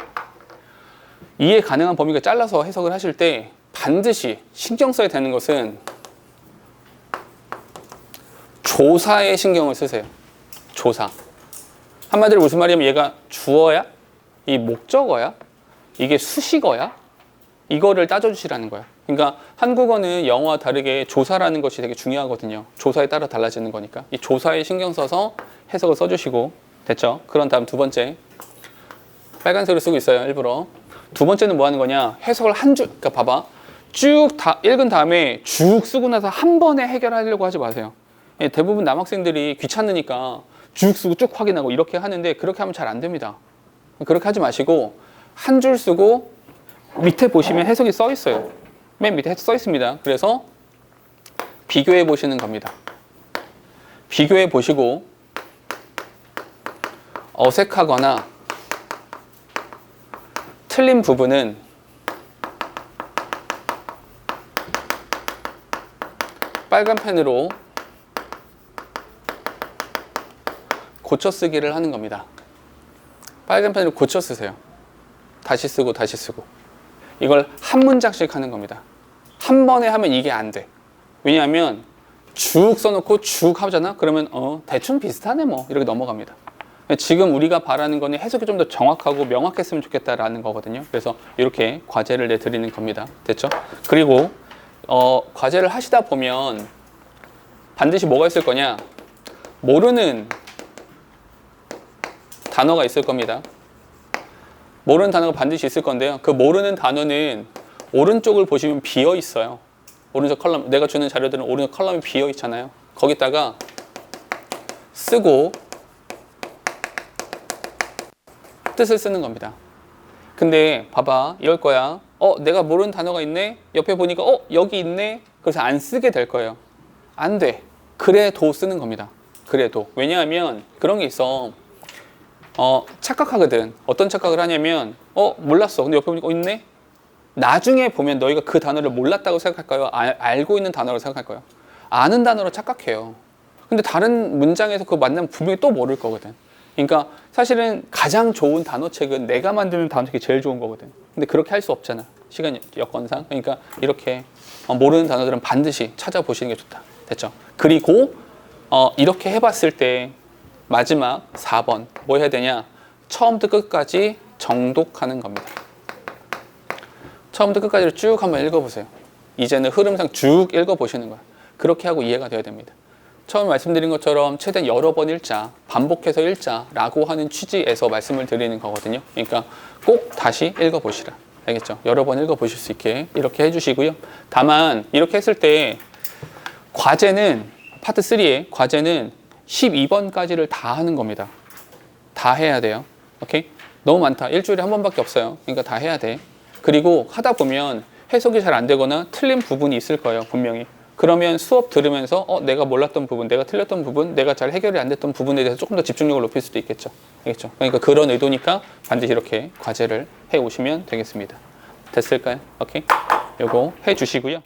이해 가능한 범위가 잘라서 해석을 하실 때 반드시 신경 써야 되는 것은 조사에 신경을 쓰세요. 조사. 한마디로 무슨 말이냐면 얘가 주어야? 이 목적어야? 이게 수식어야? 이거를 따져주시라는 거야. 그러니까 한국어는 영어와 다르게 조사라는 것이 되게 중요하거든요. 조사에 따라 달라지는 거니까. 이 조사에 신경 써서 해석을 써주시고. 됐죠? 그런 다음 두 번째. 빨간색으로 쓰고 있어요. 일부러. 두 번째는 뭐 하는 거냐? 해석을 한 줄, 그러니까 봐봐. 쭉 다 읽은 다음에 쭉 쓰고 나서 한 번에 해결하려고 하지 마세요. 대부분 남학생들이 귀찮으니까 쭉 쓰고 쭉 확인하고 이렇게 하는데 그렇게 하면 잘 안 됩니다. 그렇게 하지 마시고 한 줄 쓰고 밑에 보시면 해석이 써 있어요. 맨 밑에 써 있습니다. 그래서 비교해 보시는 겁니다. 비교해 보시고 어색하거나 틀린 부분은 빨간 펜으로 고쳐 쓰기를 하는 겁니다. 빨간 펜으로 고쳐 쓰세요. 다시 쓰고 다시 쓰고. 이걸 한 문장씩 하는 겁니다. 한 번에 하면 이게 안 돼. 왜냐하면 쭉 써놓고 쭉 하잖아? 그러면 대충 비슷하네 뭐 이렇게 넘어갑니다. 지금 우리가 바라는 거는 해석이 좀 더 정확하고 명확했으면 좋겠다라는 거거든요. 그래서 이렇게 과제를 내드리는 겁니다. 됐죠? 그리고 과제를 하시다 보면 반드시 뭐가 있을 거냐? 모르는 단어가 있을 겁니다. 모르는 단어가 반드시 있을 건데요. 그 모르는 단어는 오른쪽을 보시면 비어 있어요. 오른쪽 컬럼, 내가 주는 자료들은 오른쪽 컬럼이 비어 있잖아요. 거기다가 쓰고 뜻을 쓰는 겁니다. 근데 봐봐, 이럴 거야. 내가 모르는 단어가 있네. 옆에 보니까 여기 있네. 그래서 안 쓰게 될 거예요. 안 돼. 그래도 쓰는 겁니다. 그래도. 왜냐하면 그런 게 있어. 착각하거든. 어떤 착각을 하냐면 몰랐어. 근데 옆에 보니까 있네. 나중에 보면 너희가 그 단어를 몰랐다고 생각할까요? 알고 있는 단어로 생각할까요? 아는 단어로 착각해요. 근데 다른 문장에서 그거 만나면 분명히 또 모를 거거든. 그러니까 사실은 가장 좋은 단어책은 내가 만드는 단어책이 제일 좋은 거거든. 근데 그렇게 할 수 없잖아. 시간 여건상. 그러니까 이렇게 모르는 단어들은 반드시 찾아보시는 게 좋다. 됐죠? 그리고 이렇게 해봤을 때 마지막 4번 뭐 해야 되냐? 처음부터 끝까지 정독하는 겁니다. 처음부터 끝까지를 쭉 한번 읽어보세요. 이제는 흐름상 쭉 읽어보시는 거야. 그렇게 하고 이해가 돼야 됩니다. 처음 말씀드린 것처럼 최대한 여러 번 읽자, 반복해서 읽자라고 하는 취지에서 말씀을 드리는 거거든요. 그러니까 꼭 다시 읽어보시라. 알겠죠? 여러 번 읽어보실 수 있게 이렇게 해주시고요. 다만 이렇게 했을 때 과제는 파트 3의 과제는 12번까지를 다 하는 겁니다. 다 해야 돼요. 오케이? 너무 많다. 일주일에 한 번밖에 없어요. 그러니까 다 해야 돼. 그리고 하다 보면 해석이 잘 안 되거나 틀린 부분이 있을 거예요. 분명히. 그러면 수업 들으면서 내가 몰랐던 부분, 내가 틀렸던 부분, 내가 잘 해결이 안 됐던 부분에 대해서 조금 더 집중력을 높일 수도 있겠죠. 알겠죠? 그러니까 그런 의도니까 반드시 이렇게 과제를 해 오시면 되겠습니다. 됐을까요? 오케이? 요거 해 주시고요.